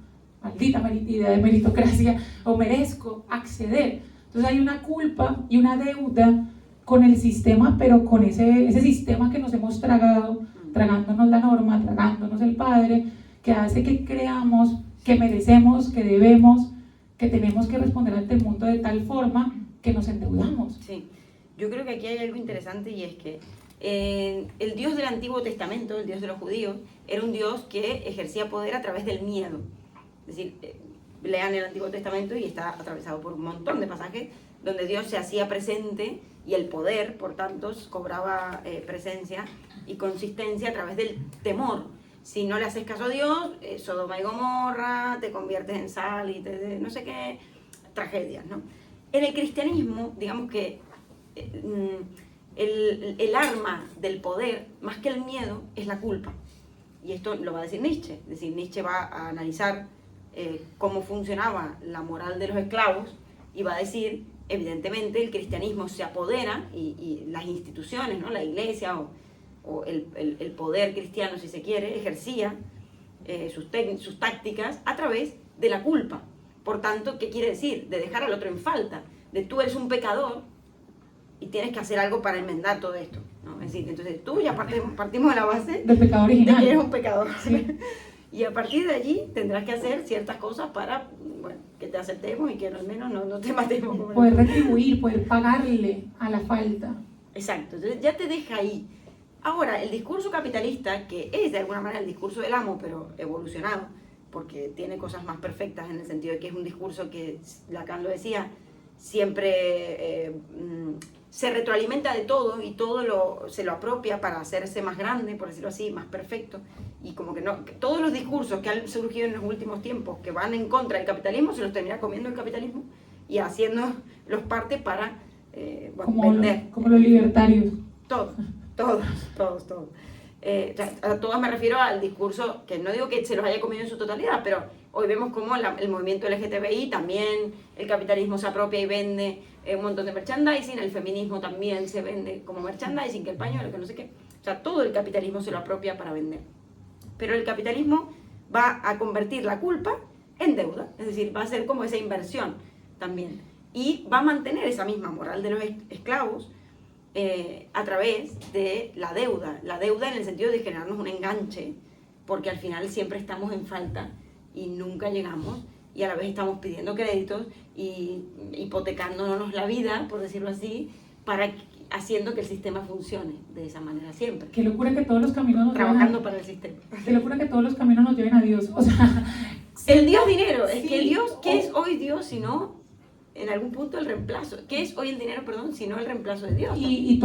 maldita idea de meritocracia, o merezco acceder. Entonces hay una culpa y una deuda con el sistema, pero con ese sistema que nos hemos tragado, tragándonos la norma, tragándonos el padre, que hace que creamos que merecemos, que debemos, que tenemos que responder ante el mundo de tal forma que nos endeudamos. Sí, yo creo que aquí hay algo interesante, y es que el Dios del Antiguo Testamento, el Dios de los judíos, era un Dios que ejercía poder a través del miedo. Es decir, lean el Antiguo Testamento y está atravesado por un montón de pasajes donde Dios se hacía presente y el poder, por tanto, cobraba presencia y consistencia a través del temor. Si no le haces caso a Dios, Sodoma y Gomorra, te conviertes en sal y no sé qué, tragedias, ¿no? En el cristianismo, digamos que el arma del poder, más que el miedo, es la culpa. Y esto lo va a decir Nietzsche. Es decir, Nietzsche va a analizar cómo funcionaba la moral de los esclavos y va a decir, evidentemente, el cristianismo se apodera y las instituciones, ¿no? La iglesia o el poder cristiano, si se quiere, ejercía sus tácticas a través de la culpa. Por tanto, ¿qué quiere decir? De dejar al otro en falta, de tú eres un pecador y tienes que hacer algo para enmendar todo esto, ¿no? Es decir, entonces tú ya partimos de la base del pecado original, de que eres un pecador. Sí. Y a partir de allí tendrás que hacer ciertas cosas para, bueno, que te aceptemos y que al menos no te matemos. Poder retribuir, poder pagarle a la falta. Exacto, entonces ya te deja ahí. Ahora, el discurso capitalista, que es de alguna manera el discurso del amo, pero evolucionado, porque tiene cosas más perfectas en el sentido de que es un discurso que, Lacan lo decía, siempre se retroalimenta de todo y todo se lo apropia para hacerse más grande, por decirlo así, más perfecto. Y como que no, que todos los discursos que han surgido en los últimos tiempos que van en contra del capitalismo se los termina comiendo el capitalismo y haciéndolos parte para vender. Como los libertarios. Todos. A todos me refiero al discurso, que no digo que se los haya comido en su totalidad, pero hoy vemos cómo el movimiento LGTBI también, el capitalismo se apropia y vende un montón de merchandising, el feminismo también se vende como merchandising, que el pañuelo, que no sé qué. O sea, todo el capitalismo se lo apropia para vender. Pero el capitalismo va a convertir la culpa en deuda, es decir, va a ser como esa inversión también. Y va a mantener esa misma moral de los esclavos a través de la deuda en el sentido de generarnos un enganche, porque al final siempre estamos en falta y nunca llegamos, y a la vez estamos pidiendo créditos y hipotecándonos la vida, por decirlo así, haciendo que el sistema funcione de esa manera siempre. Qué locura que todos los caminos nos trabajando para el sistema. Qué locura que todos los caminos nos lleven a Dios. O sea, el Dios dinero, es sí, que el Dios, ¿qué es hoy Dios si no en algún punto el reemplazo. ¿Qué es hoy el dinero, perdón, sino el reemplazo de Dios? Y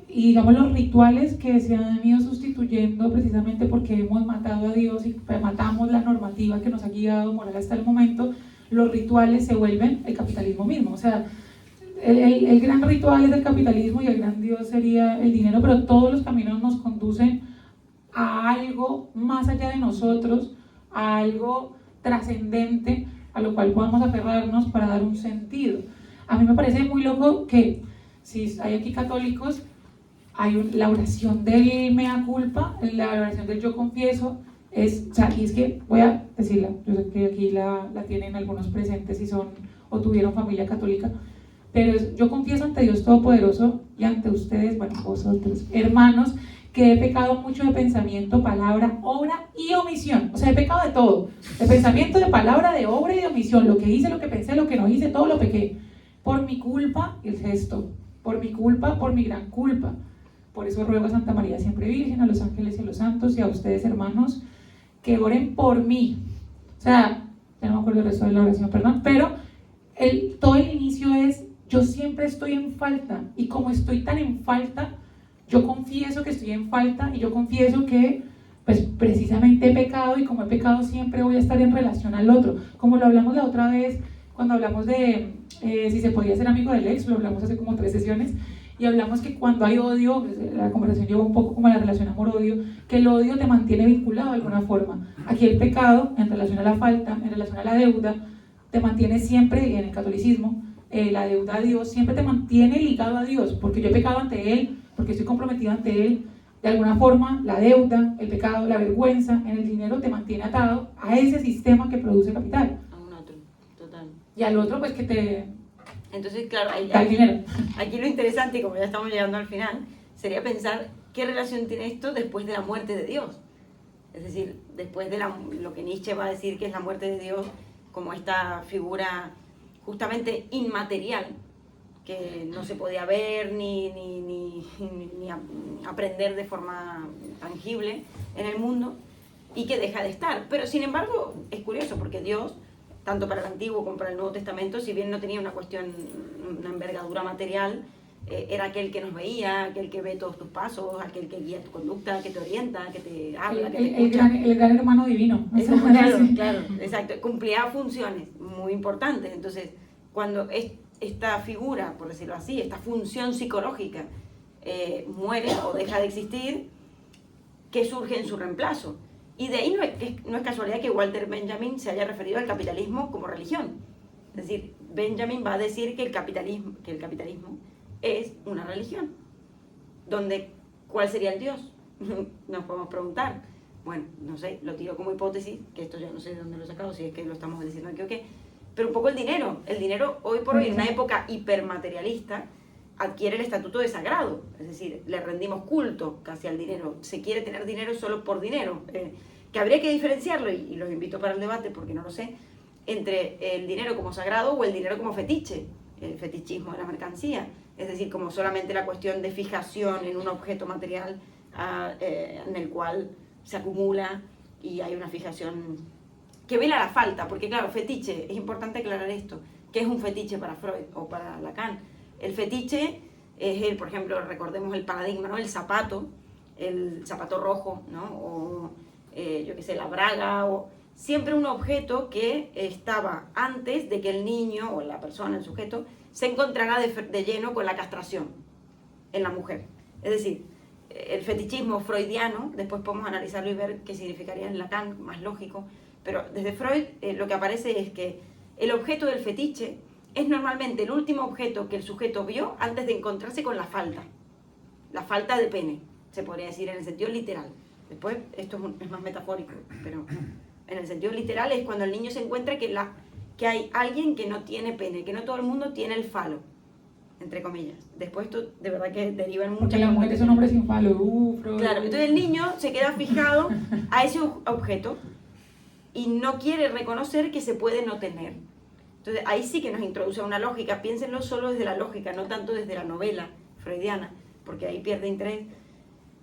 digamos los rituales que se han ido sustituyendo precisamente porque hemos matado a Dios y matamos la normativa que nos ha guiado moral hasta el momento, los rituales se vuelven el capitalismo mismo. O sea, el gran ritual es el capitalismo y el gran Dios sería el dinero, pero todos los caminos nos conducen a algo más allá de nosotros, a algo trascendente a lo cual podamos aferrarnos para dar un sentido. A mí me parece muy loco que si hay aquí católicos, hay la oración del mea culpa, la oración del yo confieso, o sea, y es que voy a decirla, yo sé que aquí la tienen algunos presentes si son o tuvieron familia católica, pero es: yo confieso ante Dios Todopoderoso y ante ustedes, bueno, vosotros, hermanos, que he pecado mucho de pensamiento, palabra, obra y omisión. O sea, he pecado de todo, de pensamiento, de palabra, de obra y de omisión. Lo que hice, lo que pensé, lo que no hice, todo lo pequé. Por mi culpa, el gesto. Por mi culpa, por mi gran culpa. Por eso ruego a Santa María Siempre Virgen, a los ángeles y a los santos y a ustedes, hermanos, que oren por mí. O sea, ya no me acuerdo el resto de la oración, perdón, pero todo el inicio es: yo siempre estoy en falta, y como estoy tan en falta, yo confieso que estoy en falta, y yo confieso que pues precisamente he pecado, y como he pecado siempre voy a estar en relación al otro, como lo hablamos la otra vez cuando hablamos de si se podía ser amigo del ex. Lo hablamos hace como 3 sesiones, y hablamos que cuando hay odio, pues, la conversación lleva un poco como a la relación amor-odio, que el odio te mantiene vinculado de alguna forma. Aquí el pecado, en relación a la falta, en relación a la deuda, te mantiene siempre, y en el catolicismo, la deuda a Dios siempre te mantiene ligado a Dios, porque yo he pecado ante Él, porque estoy comprometido ante Él. De alguna forma, la deuda, el pecado, la vergüenza en el dinero te mantiene atado a ese sistema que produce capital. A un otro, total. Y al otro, pues que te Entonces, claro, da el dinero. Aquí lo interesante, y como ya estamos llegando al final, sería pensar qué relación tiene esto después de la muerte de Dios. Es decir, después de lo que Nietzsche va a decir que es la muerte de Dios, como esta figura justamente inmaterial, que no se podía ver ni aprender de forma tangible en el mundo, y que deja de estar. Pero sin embargo es curioso, porque Dios, tanto para el Antiguo como para el Nuevo Testamento, si bien no tenía una envergadura material, era aquel que nos veía, aquel que ve todos tus pasos, aquel que guía tu conducta, que te orienta, que te habla, que te escucha. El gran hermano divino. Claro, exacto. Cumplía funciones muy importantes. Entonces, cuando esta figura, por decirlo así, esta función psicológica muere o deja de existir, ¿qué surge en su reemplazo? Y de ahí no es casualidad que Walter Benjamin se haya referido al capitalismo como religión. Es decir, Benjamin va a decir que el capitalismo es una religión. Donde, ¿cuál sería el Dios? Nos podemos preguntar. Bueno, no sé, lo tiro como hipótesis, que esto ya no sé de dónde lo he sacado, si es que lo estamos diciendo aquí o qué. Pero un poco el dinero. El dinero, hoy por hoy, en una época hipermaterialista, adquiere el estatuto de sagrado. Es decir, le rendimos culto casi al dinero. Se quiere tener dinero solo por dinero. Que habría que diferenciarlo, y los invito para el debate porque no lo sé, entre el dinero como sagrado o el dinero como fetiche, el fetichismo de la mercancía. Es decir, como solamente la cuestión de fijación en un objeto material en el cual se acumula y hay una fijación que vela la falta, porque claro, fetiche, es importante aclarar esto. ¿Qué es un fetiche para Freud o para Lacan? El fetiche es por ejemplo, recordemos el paradigma, ¿no? El zapato rojo, ¿no? O yo qué sé, la braga, o siempre un objeto que estaba antes de que el niño o la persona, el sujeto, se encontrara de lleno con la castración en la mujer. Es decir, el fetichismo freudiano, después podemos analizarlo y ver qué significaría en Lacan, más lógico, pero desde Freud lo que aparece es que el objeto del fetiche es normalmente el último objeto que el sujeto vio antes de encontrarse con la falta de pene, se podría decir en el sentido literal. Después, esto es más metafórico, pero en el sentido literal es cuando el niño se encuentra que hay alguien que no tiene pene, que no todo el mundo tiene el falo, entre comillas. Después esto de verdad que deriva en muchas... Porque la mujer es un hombre sin falo. Claro, entonces el niño se queda fijado a ese objeto y no quiere reconocer que se puede no tener. Entonces ahí sí que nos introduce una lógica. Piénsenlo solo desde la lógica, no tanto desde la novela freudiana, porque ahí pierde interés,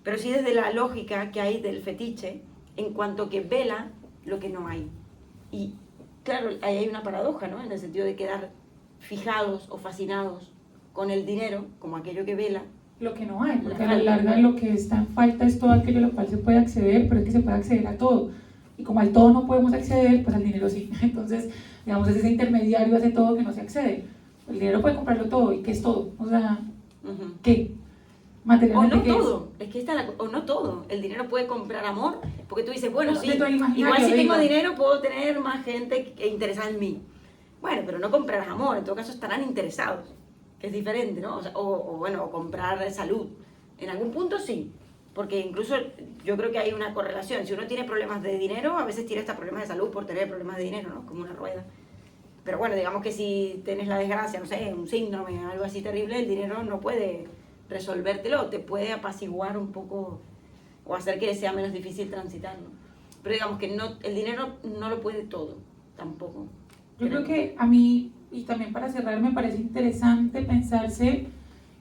pero sí desde la lógica que hay del fetiche, en cuanto que vela lo que no hay. Y claro, ahí hay una paradoja, ¿no? En el sentido de quedar fijados o fascinados con el dinero como aquello que vela lo que no hay, porque a la larga lo que está en falta es todo aquello a lo cual se puede acceder, pero es que se puede acceder a todo. Y como al todo no podemos acceder, pues al dinero sí. Entonces, digamos, es ese intermediario hace todo que no se accede. El dinero puede comprarlo todo, ¿y qué es todo? O sea, ¿qué? Materialmente, o no ¿qué todo, es que o no todo. El dinero puede comprar amor, porque tú dices, bueno, no, sí, igual si tengo dinero puedo tener más gente interesada en mí. Bueno, pero no comprarás amor, en todo caso estarán interesados, que es diferente, ¿no? O comprar salud. En algún punto sí, porque incluso yo creo que hay una correlación. Si uno tiene problemas de dinero, a veces tiene hasta problemas de salud por tener problemas de dinero, ¿no? Como una rueda. Pero bueno, digamos que si tienes la desgracia, no sé, un síndrome, algo así terrible, el dinero no puede resolvértelo, te puede apaciguar un poco o hacer que sea menos difícil transitarlo. Pero digamos que no, el dinero no lo puede todo, tampoco. Yo creo que a mí, y también para cerrar, me parece interesante pensarse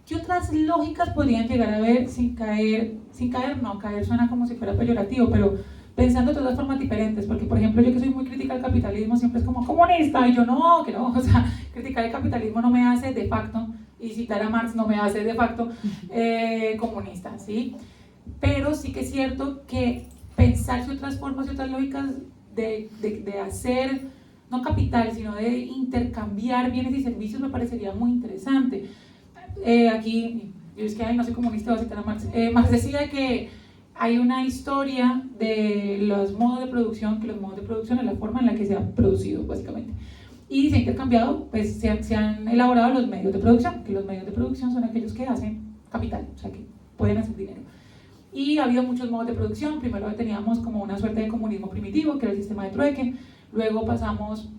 qué otras lógicas podrían llegar a ver sin caer no, caer suena como si fuera peyorativo, pero pensando de todas formas diferentes, porque por ejemplo yo que soy muy crítica al capitalismo siempre es como comunista, y yo no, que no, o sea, criticar el capitalismo no me hace de facto, y citar a Marx no me hace de facto comunista, ¿sí? Pero sí que es cierto que pensarse otras formas y otras lógicas de hacer, no capital, sino de intercambiar bienes y servicios me parecería muy interesante. Aquí, yo es que no soy comunista, voy a citar a Marx. Marx decía que hay una historia de los modos de producción, que los modos de producción es la forma en la que se han producido, básicamente. Y se ha intercambiado, pues se han elaborado los medios de producción, que los medios de producción son aquellos que hacen capital, o sea, que pueden hacer dinero. Y ha habido muchos modos de producción. Primero teníamos como una suerte de comunismo primitivo, que era el sistema de trueque. Luego pasamos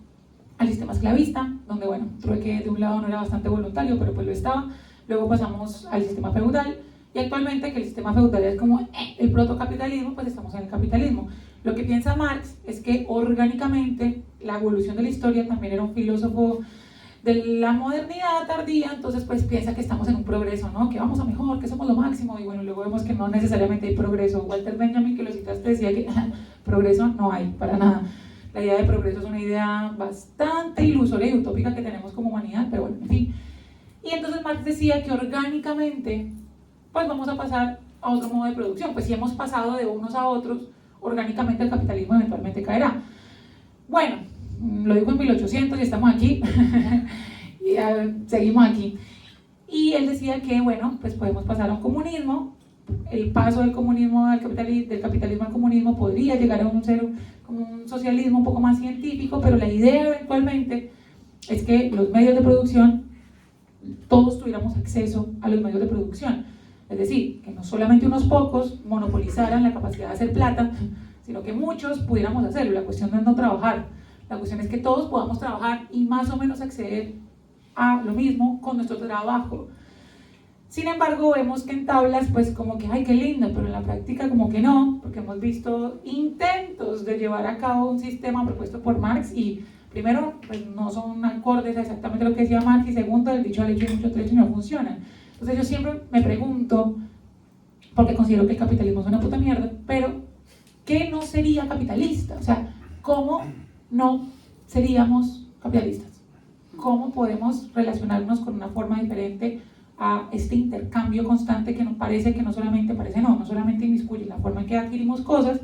al sistema esclavista, donde, bueno, trueque de un lado no era bastante voluntario, pero pues lo estaba. Luego pasamos al sistema feudal. Y actualmente, que el sistema feudal es como el protocapitalismo, pues estamos en el capitalismo. Lo que piensa Marx es que orgánicamente la evolución de la historia, también era un filósofo de la modernidad tardía, entonces pues piensa que estamos en un progreso, ¿no? Que vamos a mejor, que somos lo máximo, y bueno, luego vemos que no necesariamente hay progreso. Walter Benjamin, que lo citaste, decía que progreso no hay, para nada. La idea de progreso es una idea bastante ilusoria y utópica que tenemos como humanidad, pero bueno, en fin. Y entonces Marx decía que orgánicamente, pues vamos a pasar a otro modo de producción. Pues si hemos pasado de unos a otros, orgánicamente el capitalismo eventualmente caerá. Bueno, lo dijo en 1800 y estamos aquí, y seguimos aquí. Y él decía que, bueno, pues podemos pasar a un comunismo. El paso del comunismo del capitalismo al comunismo podría llegar a ser como un socialismo un poco más científico, pero la idea eventualmente es que los medios de producción, todos tuviéramos acceso a los medios de producción. Es decir, que no solamente unos pocos monopolizaran la capacidad de hacer plata, sino que muchos pudiéramos hacerlo. La cuestión no es no trabajar, la cuestión es que todos podamos trabajar y más o menos acceder a lo mismo con nuestro trabajo. Sin embargo, vemos que en tablas, pues como que, ay, qué lindo, pero en la práctica como que no, porque hemos visto intentos de llevar a cabo un sistema propuesto por Marx y primero, pues no son acordes a exactamente lo que decía Marx, y segundo, el dicho al hecho y mucho trecho y no funcionan. Entonces yo siempre me pregunto, porque considero que el capitalismo es una puta mierda, pero ¿qué no sería capitalista? O sea, ¿cómo no seríamos capitalistas? ¿Cómo podemos relacionarnos con una forma diferente a este intercambio constante que nos parece que no solamente inmiscuye la forma en que adquirimos cosas,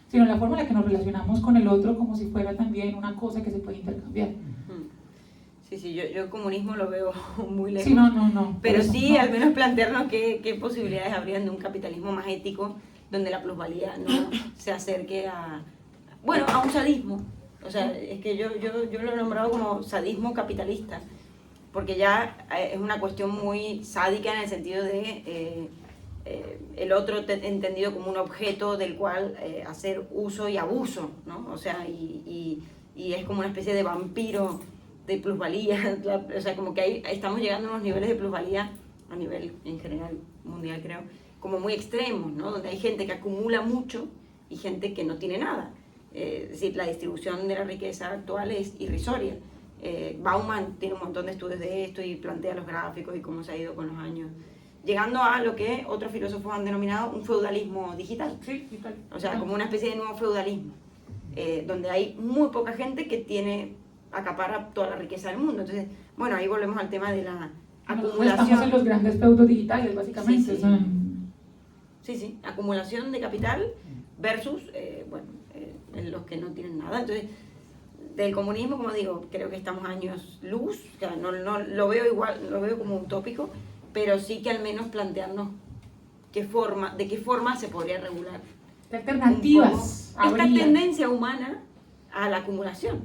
sino la forma en la que nos relacionamos con el otro como si fuera también una cosa que se puede intercambiar? Sí, yo el comunismo lo veo muy lejos. Sí, no. Pero sí, al menos plantearnos qué posibilidades habrían de un capitalismo más ético, donde la plusvalía no se acerque a un sadismo. O sea, es que yo lo he nombrado como sadismo capitalista, porque ya es una cuestión muy sádica en el sentido de el otro entendido como un objeto del cual hacer uso y abuso, ¿no? O sea, y es como una especie de vampiro de plusvalía, o sea, como que ahí estamos llegando a unos niveles de plusvalía a nivel en general mundial, creo, como muy extremos, ¿no? Donde hay gente que acumula mucho y gente que no tiene nada. Es decir, la distribución de la riqueza actual es irrisoria. Bauman tiene un montón de estudios de esto y plantea los gráficos y cómo se ha ido con los años, llegando a lo que otros filósofos han denominado un feudalismo digital. Sí, digital. O sea, como una especie de nuevo feudalismo, donde hay muy poca gente que tiene acapara toda la riqueza del mundo. Entonces, bueno, ahí volvemos al tema de la Estamos acumulación. en los grandes feudos digitales, básicamente. Sí, sí. Son... Sí, acumulación de capital versus, los que no tienen nada. Entonces, del comunismo, como digo, creo que estamos años luz, o sea, no lo veo igual, lo veo como utópico, pero sí que al menos plantearnos de qué forma se podría regular. ¿Qué alternativas Esta habría? tendencia humana a la acumulación.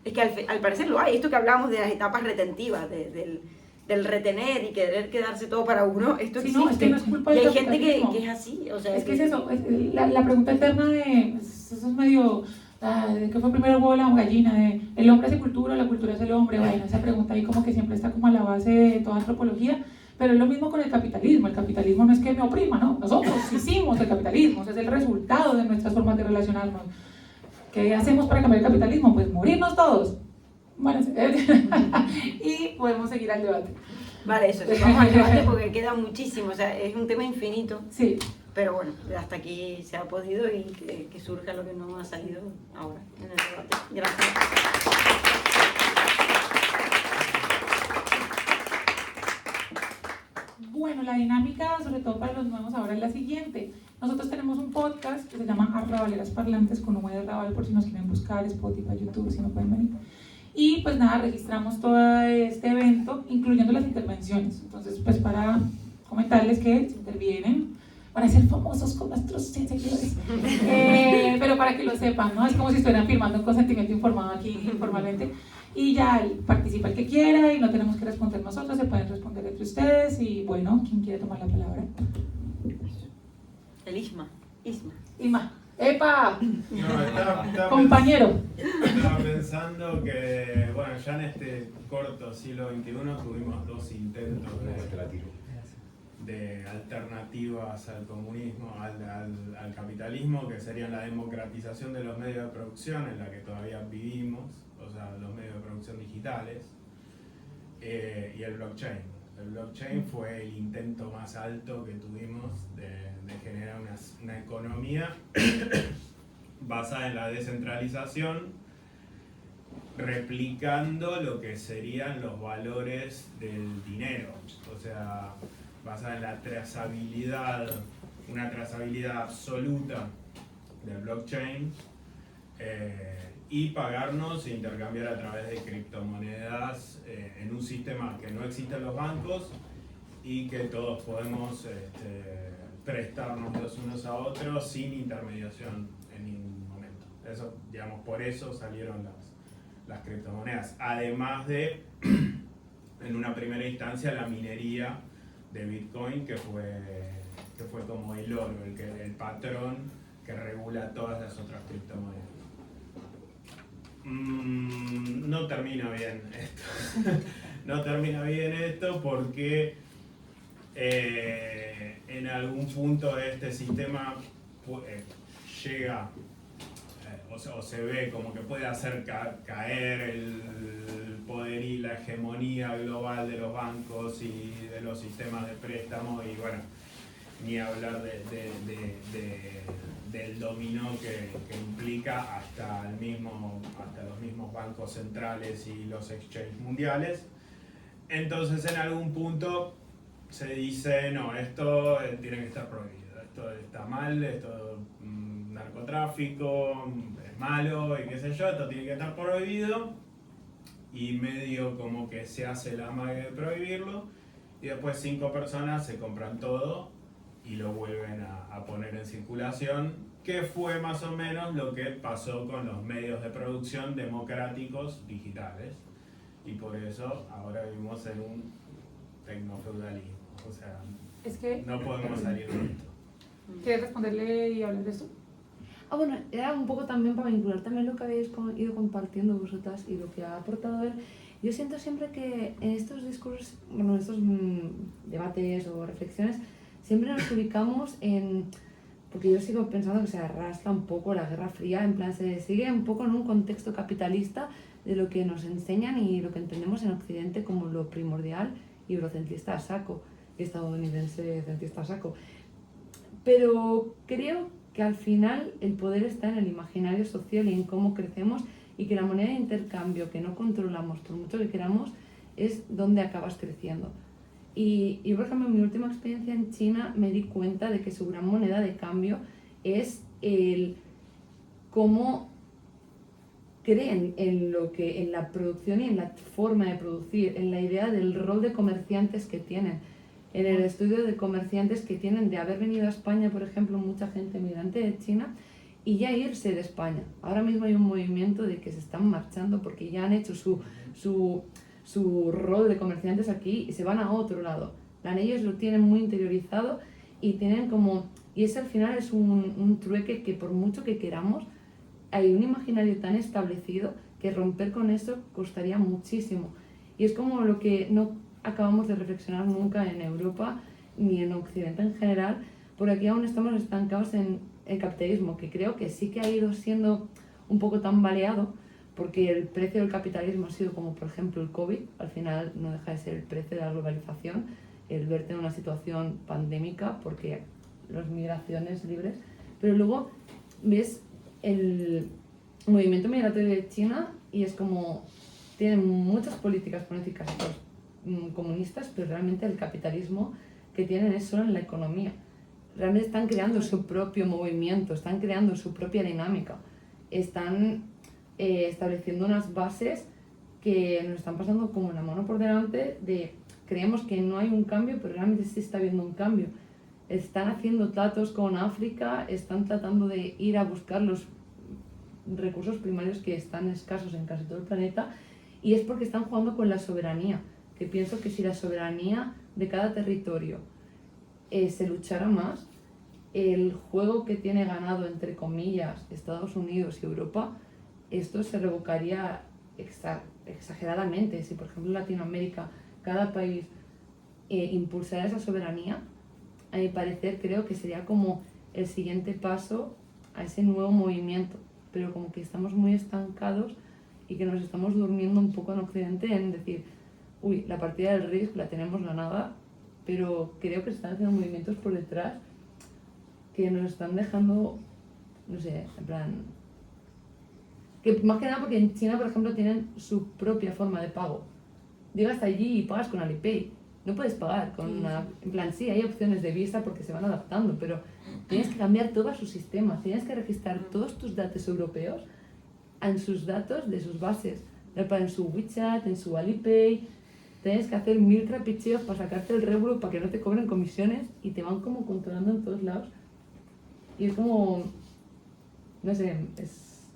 Es que al parecer lo hay. Esto que hablamos de las etapas retentivas, del retener y querer quedarse todo para uno, esto Sí, existe. no, es que no es culpa y del hay gente capitalismo. que es así. O sea, Es que es eso, la pregunta eterna de, eso es medio, ¿de qué fue primero el huevo o la gallina? De, ¿el hombre hace cultura o la cultura es el hombre? Bueno, esa pregunta ahí como que siempre está como a la base de toda antropología, pero es lo mismo con el capitalismo no es que me oprima, ¿no? Nosotros hicimos el capitalismo, es el resultado de nuestras formas de relacionarnos. ¿Qué hacemos para cambiar el capitalismo? Pues morirnos todos. Bueno, y podemos seguir al debate. Vale, eso, vamos al debate porque queda muchísimo, o sea, es un tema infinito. Sí. Pero bueno, hasta aquí se ha podido y que surja lo que no ha salido ahora en el debate. Gracias. Bueno, la dinámica, sobre todo para los nuevos, ahora es la siguiente. Nosotros tenemos un podcast que se llama Arrabaleras Parlantes con V de Arrabal, por si nos quieren buscar, Spotify, YouTube, si no pueden venir. Y pues nada, registramos todo este evento, incluyendo las intervenciones. Entonces, pues para comentarles que se intervienen, van a ser famosos con nuestros seguidores. Pero para que lo sepan, ¿no? Es como si estuvieran firmando un consentimiento informado aquí informalmente. Y ya participa el que quiera y no tenemos que responder nosotros, se pueden responder entre ustedes. Y bueno, ¿quién quiere tomar la palabra? El Isma. Isma. ¡Epa! No, Compañero. Estaba pensando que, bueno, ya en este corto siglo XXI tuvimos dos intentos de alternativas al comunismo, al capitalismo, que serían la democratización de los medios de producción, en la que todavía vivimos, o sea, los medios de producción digitales, y el blockchain. El blockchain fue el intento más alto que tuvimos de generar una economía basada en la descentralización, replicando lo que serían los valores del dinero, o sea, basada en la trazabilidad, una trazabilidad absoluta del blockchain, y pagarnos e intercambiar a través de criptomonedas en un sistema que no existe en los bancos y que todos podemos prestarnos los unos a otros sin intermediación en ningún momento. Eso, digamos, por eso salieron las criptomonedas. Además de, en una primera instancia, la minería de Bitcoin, que fue como el oro, el patrón que regula todas las otras criptomonedas. No termina bien esto. No termina bien esto porque en algún punto este sistema llega o se ve como que puede hacer caer el poder y la hegemonía global de los bancos y de los sistemas de préstamo, y bueno, ni hablar del dominó que implica hasta los mismos bancos centrales y los exchanges mundiales. Entonces en algún punto se dice, no, esto tiene que estar prohibido, esto está mal, esto narcotráfico, es malo y qué sé yo, esto tiene que estar prohibido, y medio como que se hace la amague de prohibirlo, y después 5 personas se compran todo y lo vuelven a poner en circulación, que fue más o menos lo que pasó con los medios de producción democráticos digitales, y por eso ahora vivimos en un tecnofeudalismo, o sea, Es que, no podemos salir de esto. ¿quieres responderle y hablar de esto? Bueno, era un poco también para vincular también lo que habéis ido compartiendo vosotras y lo que ha aportado él. Yo siento siempre que en estos discursos, bueno, en estos debates o reflexiones, siempre nos ubicamos en, porque yo sigo pensando que se arrastra un poco la Guerra Fría, en plan se sigue un poco en un contexto capitalista de lo que nos enseñan y lo que entendemos en Occidente como lo primordial y eurocentrista a saco, estadounidense centrista a saco. Pero creo que al final el poder está en el imaginario social y en cómo crecemos y que la moneda de intercambio que no controlamos por mucho que queramos es donde acabas creciendo. Y yo, por ejemplo, en mi última experiencia en China me di cuenta de que su gran moneda de cambio es el cómo creen en la producción y en la forma de producir, en la idea del rol de comerciantes que tienen, en el estudio de comerciantes que tienen de haber venido a España, por ejemplo, mucha gente migrante de China, y ya irse de España. Ahora mismo hay un movimiento de que se están marchando porque ya han hecho su rol de comerciantes aquí y se van a otro lado. Ellos lo tienen muy interiorizado y tienen como... Y ese al final es un trueque que por mucho que queramos, hay un imaginario tan establecido que romper con eso costaría muchísimo. Y es como lo que no acabamos de reflexionar nunca en Europa ni en Occidente en general, porque aquí aún estamos estancados en el capitalismo, que creo que sí que ha ido siendo un poco tambaleado, porque el precio del capitalismo ha sido como, por ejemplo, el COVID, al final no deja de ser el precio de la globalización, el verte en una situación pandémica, porque las migraciones libres, pero luego ves el movimiento migratorio de China y es como, tienen muchas políticas políticas comunistas, pero realmente el capitalismo que tienen es solo en la economía. Realmente están creando su propio movimiento, están creando su propia dinámica, están estableciendo unas bases que nos están pasando como la mano por delante de creemos que no hay un cambio, pero realmente sí está habiendo un cambio. Están haciendo tratos con África, están tratando de ir a buscar los recursos primarios que están escasos en casi todo el planeta, y es porque están jugando con la soberanía, que pienso que si la soberanía de cada territorio se luchara más, el juego que tiene ganado, entre comillas, Estados Unidos y Europa, esto se revocaría exageradamente. Si, por ejemplo, en Latinoamérica cada país impulsara esa soberanía, a mi parecer creo que sería como el siguiente paso a ese nuevo movimiento, pero como que estamos muy estancados y que nos estamos durmiendo un poco en Occidente en decir, uy, la partida del Risk la tenemos ganada, pero creo que se están haciendo movimientos por detrás que nos están dejando, no sé, en plan... Que más que nada porque en China, por ejemplo, tienen su propia forma de pago. Llegas allí y pagas con Alipay. No puedes pagar con una... En plan, sí, hay opciones de Visa porque se van adaptando, pero tienes que cambiar todo su sistema. Tienes que registrar todos tus datos europeos en sus datos de sus bases. En su WeChat, en su Alipay. Tienes que hacer 1000 trapicheos para sacarte el rublo para que no te cobren comisiones y te van como controlando en todos lados. Y es como... No sé, es...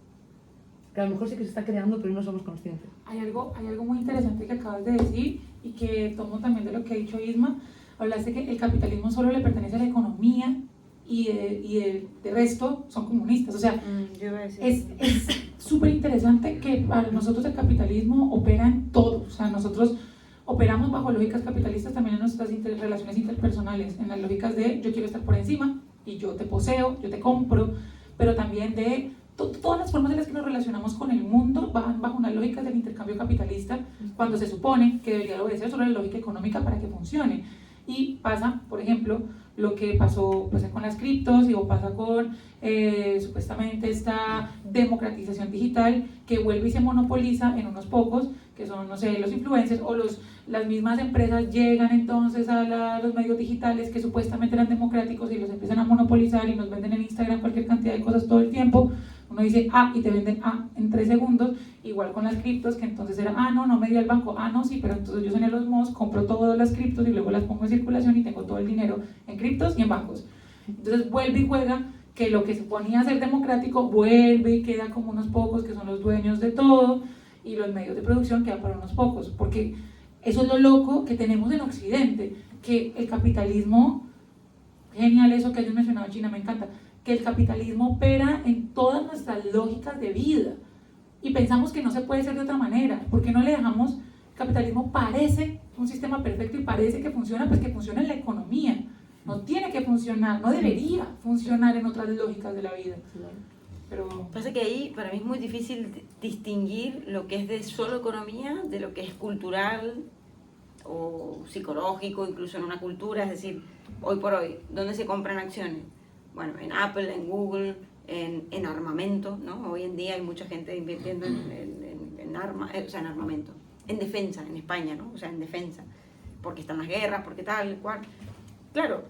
que a lo mejor sí que se está creando, pero no somos conscientes. Hay algo muy interesante que acabas de decir y que tomo también de lo que ha dicho Isma. Hablaste que el capitalismo solo le pertenece a la economía y de resto son comunistas. O sea, es súper interesante que para nosotros el capitalismo opera en todo. O sea, nosotros operamos bajo lógicas capitalistas también en nuestras relaciones interpersonales, en las lógicas de yo quiero estar por encima y yo te poseo, yo te compro, pero también de todas las formas en las que nos relacionamos con el mundo van bajo una lógica del intercambio capitalista, cuando se supone que debería obedecer solo la lógica económica para que funcione. Y pasa, por ejemplo, lo que pasó con las criptos y o pasa con supuestamente esta democratización digital que vuelve y se monopoliza en unos pocos, que son, no sé, los influencers o las mismas empresas llegan entonces a los medios digitales que supuestamente eran democráticos y los empiezan a monopolizar y nos venden en Instagram cualquier cantidad de cosas todo el tiempo. Uno dice y te venden en 3 segundos, igual con las criptos, que entonces era no me dio el banco, no, sí, pero entonces yo soy en los MOS, compro todas las criptos y luego las pongo en circulación y tengo todo el dinero en criptos y en bancos. Entonces vuelve y juega que lo que se ponía a ser democrático vuelve y queda como unos pocos que son los dueños de todo y los medios de producción quedan para unos pocos, porque eso es lo loco que tenemos en Occidente, que el capitalismo, genial eso que hayas mencionado China, me encanta, que el capitalismo opera en todas nuestras lógicas de vida y pensamos que no se puede ser de otra manera. ¿Por qué no le dejamos? El capitalismo parece un sistema perfecto y parece que funciona, pues que funciona en la economía. No tiene que funcionar, no debería funcionar en otras lógicas de la vida. Pero pasa que ahí para mí es muy difícil distinguir lo que es de solo economía de lo que es cultural o psicológico, incluso en una cultura. Es decir, hoy por hoy, ¿dónde se compran acciones? Bueno, en Apple, en Google, en armamento, ¿no? Hoy en día hay mucha gente invirtiendo en armas, o sea, en armamento, en defensa, en España, ¿no? O sea, en defensa, porque están las guerras, porque tal, cual. Claro,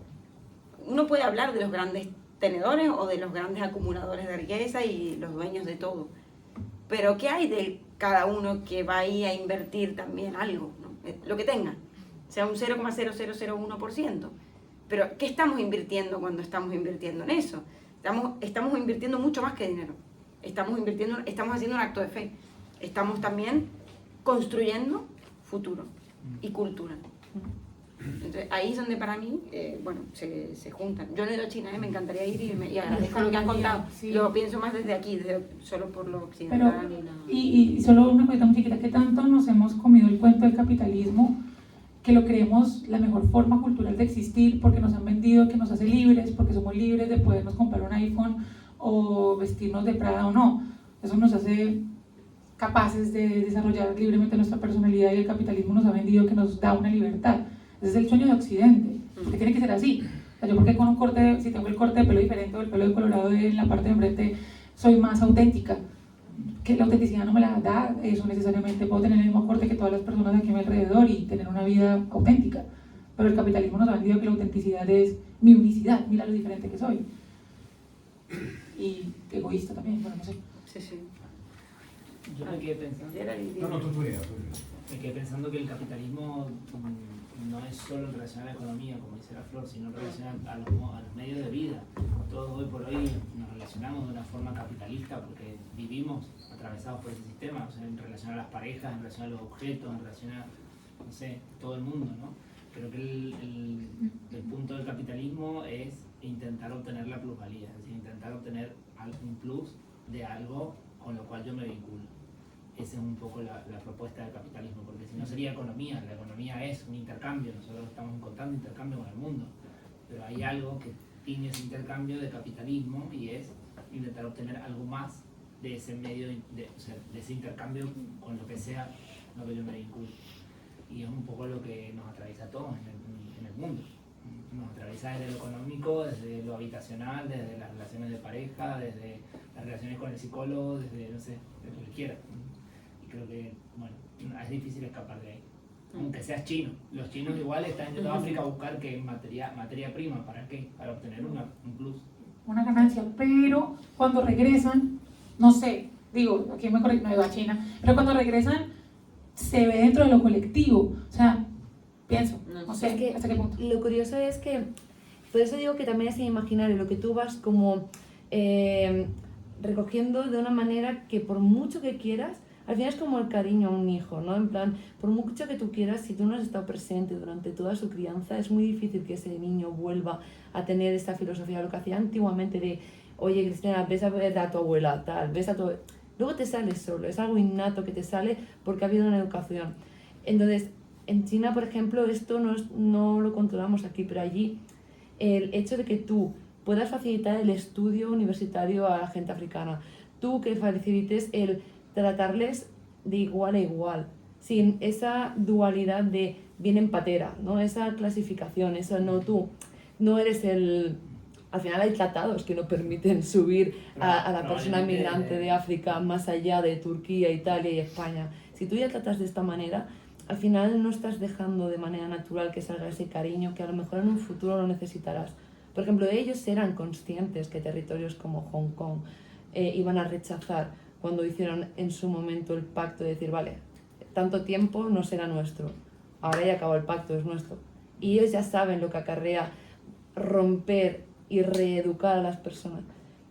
uno puede hablar de los grandes tenedores o de los grandes acumuladores de riqueza y los dueños de todo, pero ¿qué hay de cada uno que va ahí a invertir también algo, ¿no? Lo que tenga, sea un 0,0001%, pero ¿qué estamos invirtiendo cuando estamos invirtiendo en eso? Estamos invirtiendo mucho más que dinero, estamos haciendo un acto de fe, estamos también construyendo futuro y cultura. Entonces, ahí es donde para mí, bueno, se juntan. Yo no he ido a China, me encantaría ir y agradezco lo que han contado. Sí. Lo pienso más desde aquí, solo por lo occidental. Y solo una cosita muy chiquita, ¿qué tanto nos hemos comido el cuento del capitalismo? Que lo creemos la mejor forma cultural de existir, porque nos han vendido que nos hace libres, porque somos libres de podernos comprar un iPhone o vestirnos de Prada o no. Eso nos hace capaces de desarrollar libremente nuestra personalidad, y el capitalismo nos ha vendido que nos da una libertad. Ese es el sueño de Occidente, porque tiene que ser así. O sea, yo porque con un corte, si tengo el corte de pelo diferente o el pelo de colorado en la parte de enfrente, soy más auténtica. Que la autenticidad no me la da eso necesariamente. Puedo tener el mismo corte que todas las personas aquí a mi alrededor y tener una vida auténtica. Pero el capitalismo nos ha vendido que la autenticidad es mi unicidad, mira lo diferente que soy. Y egoísta también, bueno, no sé. Sí, sí. Yo me quedé pensando, No, tú idea. me quedé pensando que el capitalismo no es solo en relación a la economía, como dice la Flor, sino en relación a los medios de vida. Todos hoy por hoy nos relacionamos de una forma capitalista porque vivimos atravesados por ese sistema, o sea, en relación a las parejas, en relación a los objetos, en relación a, no sé, todo el mundo, ¿no? Creo que el punto del capitalismo es intentar obtener la plusvalía, es decir, intentar obtener un plus de algo con lo cual yo me vinculo. Esa es un poco la propuesta del capitalismo, porque si no sería economía. La economía es un intercambio, nosotros estamos en constante intercambio con el mundo, pero hay algo que tiene ese intercambio de capitalismo y es intentar obtener algo más de ese medio, o sea, de ese intercambio con lo que sea lo que yo me vinculo. Y es un poco lo que nos atraviesa a todos en el mundo. Nos atraviesa desde lo económico, desde lo habitacional, desde las relaciones de pareja, desde las relaciones con el psicólogo, desde, no sé, de lo que quiera. Y creo que, bueno, es difícil escapar de ahí. Aunque seas chino. Los chinos igual están yendo a África a buscar que materia prima. ¿Para qué? Para obtener un plus. Una ganancia, pero cuando regresan, no sé, digo, aquí me corrijo, no digo a China, pero cuando regresan se ve dentro de lo colectivo, o sea, pienso, no sé, es que hasta qué punto. Lo curioso es que, por eso digo que también es el imaginario, lo que tú vas como recogiendo de una manera que por mucho que quieras, al final es como el cariño a un hijo, ¿no? En plan, por mucho que tú quieras, si tú no has estado presente durante toda su crianza, es muy difícil que ese niño vuelva a tener esta filosofía, lo que hacía antiguamente de, oye, Cristina, ves a ver a tu abuela, tal, ves a tu... Luego te sale solo, es algo innato que te sale porque ha habido una educación. Entonces, en China, por ejemplo, esto no lo controlamos aquí, pero allí el hecho de que tú puedas facilitar el estudio universitario a la gente africana, tú que facilites el tratarles de igual a igual, sin esa dualidad de bien empatera, ¿no? Esa clasificación, esa no tú, no eres el... Al final hay tratados que no permiten subir a la persona migrante de África más allá de Turquía, Italia y España. Si tú ya tratas de esta manera, al final no estás dejando de manera natural que salga ese cariño que a lo mejor en un futuro lo necesitarás. Por ejemplo, ellos eran conscientes que territorios como Hong Kong iban a rechazar cuando hicieron en su momento el pacto de decir, vale, tanto tiempo no será nuestro, ahora ya acabó el pacto, es nuestro. Y ellos ya saben lo que acarrea romper y reeducar a las personas.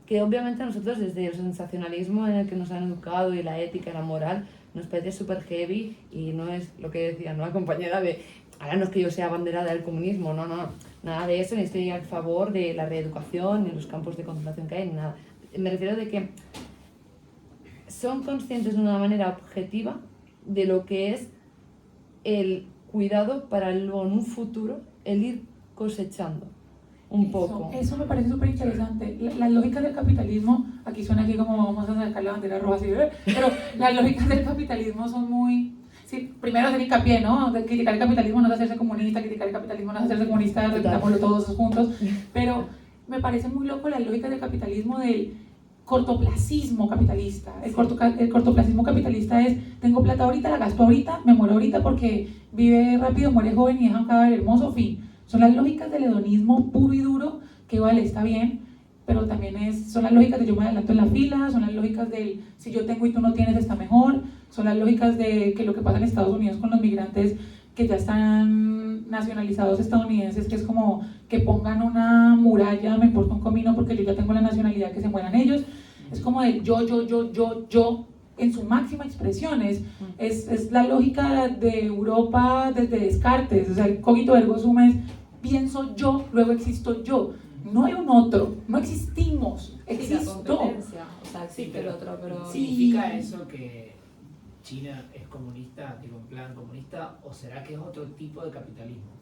Que obviamente a nosotros desde el sensacionalismo en el que nos han educado y la ética y la moral nos parece súper heavy y no es lo que decía, ¿no? La compañera de, ahora no es que yo sea abanderada del comunismo, no, nada de eso, ni estoy a favor de la reeducación, ni los campos de concentración que hay, ni nada. Me refiero de que son conscientes de una manera objetiva de lo que es el cuidado para luego en un futuro el ir cosechando un poco. Eso me parece súper interesante. Las lógicas del capitalismo, aquí suena aquí como vamos a sacar la bandera roja así, pero las lógicas del capitalismo son muy... Sí, primero hacer hincapié, ¿no? De criticar el capitalismo no es hacerse comunista, criticar el capitalismo no es hacerse comunista, repitámoslo todos juntos, pero me parece muy loco las lógicas del capitalismo del cortoplacismo capitalista. El cortoplacismo capitalista es, tengo plata ahorita, la gasto ahorita, me muero ahorita porque vive rápido, muere joven y deja un cadáver hermoso, fin. Son las lógicas del hedonismo puro y duro, que vale, está bien, pero también son las lógicas de yo me adelanto en la fila, son las lógicas del si yo tengo y tú no tienes está mejor, son las lógicas de que lo que pasa en Estados Unidos con los migrantes que ya están nacionalizados estadounidenses, que es como que pongan una muralla, me importa un comino porque yo ya tengo la nacionalidad, que se mueran ellos. Es como el yo en su máxima expresión, es la lógica de Europa desde Descartes, o sea, el cogito ergo sum es pienso yo, luego existo yo. No hay un otro, no existimos, existo. O sea, existe el otro, pero... ¿Significa eso que China es comunista, digo, en plan comunista, o será que es otro tipo de capitalismo?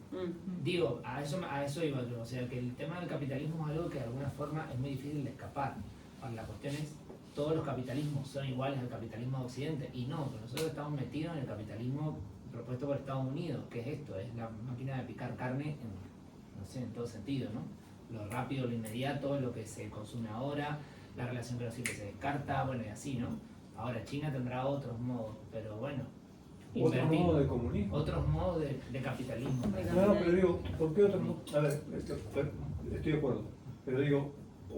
Digo, a eso iba yo, o sea, que el tema del capitalismo es algo que de alguna forma es muy difícil de escapar. Ahora, la cuestión es, todos los capitalismos son iguales al capitalismo de Occidente, y no, pero nosotros estamos metidos en el capitalismo propuesto por Estados Unidos, que es esto, es la máquina de picar carne no sé, en todo sentido, ¿no? Lo rápido, lo inmediato, lo que se consume ahora, la relación que no sirve se descarta, bueno, y así, ¿no? Ahora China tendrá otros modos, pero bueno. Otro modo de comunismo. Otros modos de capitalismo. No, pero digo, ¿por qué otros modos? A ver, estoy de acuerdo, pero digo,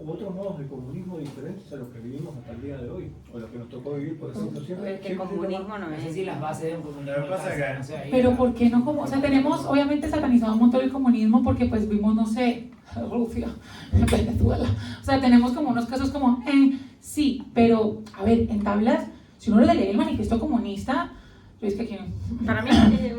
otros modos de comunismo diferentes a los que vivimos hasta el día de hoy, o los que nos tocó vivir, por ejemplo, siempre. El que comunismo no No sé es. si las bases de un comunismo. Lo que pasa es que- no sé, ahí Pero la- ¿por qué no como? O sea, tenemos obviamente satanizado un montón el comunismo porque pues vimos, no sé, Rusia, Venezuela. O sea, tenemos como unos casos como, sí, pero a ver, en tablas, si uno lee el manifiesto comunista, yo es que aquí Para mí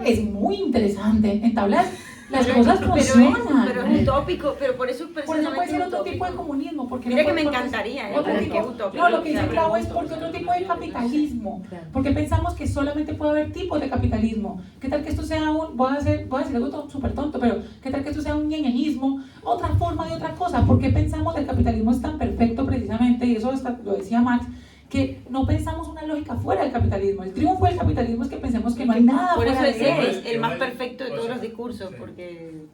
es muy interesante. En tablas las pero- cosas pero funcionan. pero es utópico, pero por eso Por eso precisamente puede ser es otro tipo de utópico. comunismo. Porque Mira no que me porque- encantaría, otro pero es tipo- que es utópico. No, lo que dice O sea, Clau es porque otro tipo de capitalismo. Claro. Porque pensamos que solamente puede haber tipos de capitalismo. ¿Qué tal que esto sea voy a decir algo súper tonto, pero qué tal que esto sea un ñeñeñismo, otra forma de otra cosa? ¿Por qué pensamos que el capitalismo es tan perfecto precisamente? Y eso hasta lo decía Marx, que no pensamos una lógica fuera del capitalismo. El triunfo del capitalismo es que pensemos que no hay nada Por eso fuera de decía que él. es el más Igual, perfecto de o todos sea, los discursos, sí. porque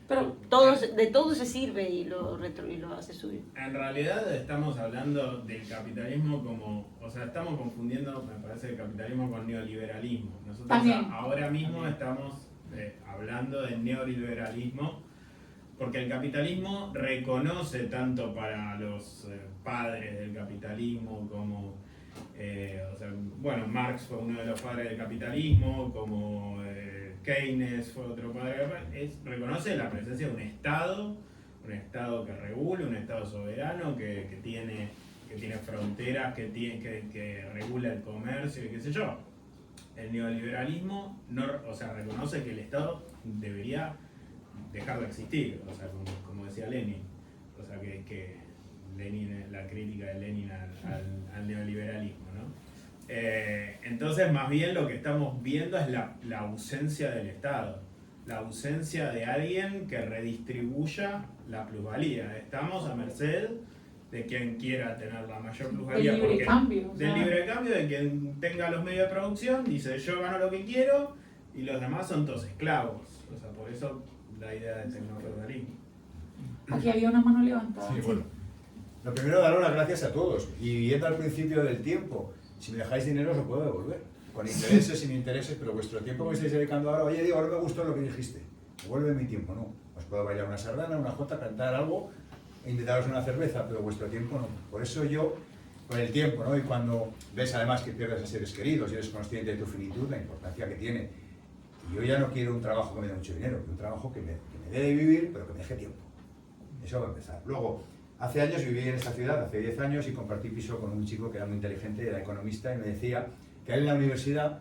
Pero de todo se sirve y lo hace suyo. En realidad estamos hablando del capitalismo como, o sea, estamos confundiendo, me parece, el capitalismo con neoliberalismo. Nosotros También. ahora mismo estamos hablando del neoliberalismo porque el capitalismo reconoce tanto para los padres del capitalismo como, o sea, bueno, Marx fue uno de los padres del capitalismo, como Keynes fue otro padre, reconoce la presencia de un Estado que regule, un Estado soberano que tiene fronteras, que regula el comercio y qué sé yo. El neoliberalismo no, o sea, reconoce que el Estado debería dejar de existir, o sea, como decía Lenin, o sea, que Lenin, la crítica de Lenin al neoliberalismo, ¿no? Entonces, más bien lo que estamos viendo es la ausencia del Estado, la ausencia de alguien que redistribuya la plusvalía. Estamos a merced de quien quiera tener la mayor plusvalía. del libre cambio. O Del sea, libre cambio, de quien tenga los medios de producción, dice yo gano lo que quiero y los demás son todos esclavos. O sea, por eso la idea del tecnofeudalismo. aquí había una mano levantada. Sí, bueno. Lo primero, daros las gracias a todos. Y viendo al principio del tiempo, si me dejáis dinero os lo puedo devolver. Con intereses, sin intereses, pero vuestro tiempo que me estáis dedicando ahora, oye, Diego, ahora me gustó lo que dijiste. Devuelve mi tiempo, no. Os puedo bailar una sardana, una jota, cantar algo, e invitaros una cerveza, pero vuestro tiempo no. Por eso yo, con el tiempo, ¿no? Y cuando ves además que pierdes a seres queridos y eres consciente de tu finitud, la importancia que tiene. Y yo ya no quiero un trabajo que me dé mucho dinero, quiero un trabajo que me dé de vivir, pero que me deje tiempo. Eso va a empezar. Luego, hace años viví en esta ciudad, hace 10 años, y compartí piso con un chico que era muy inteligente, era economista, y me decía que a él en la universidad,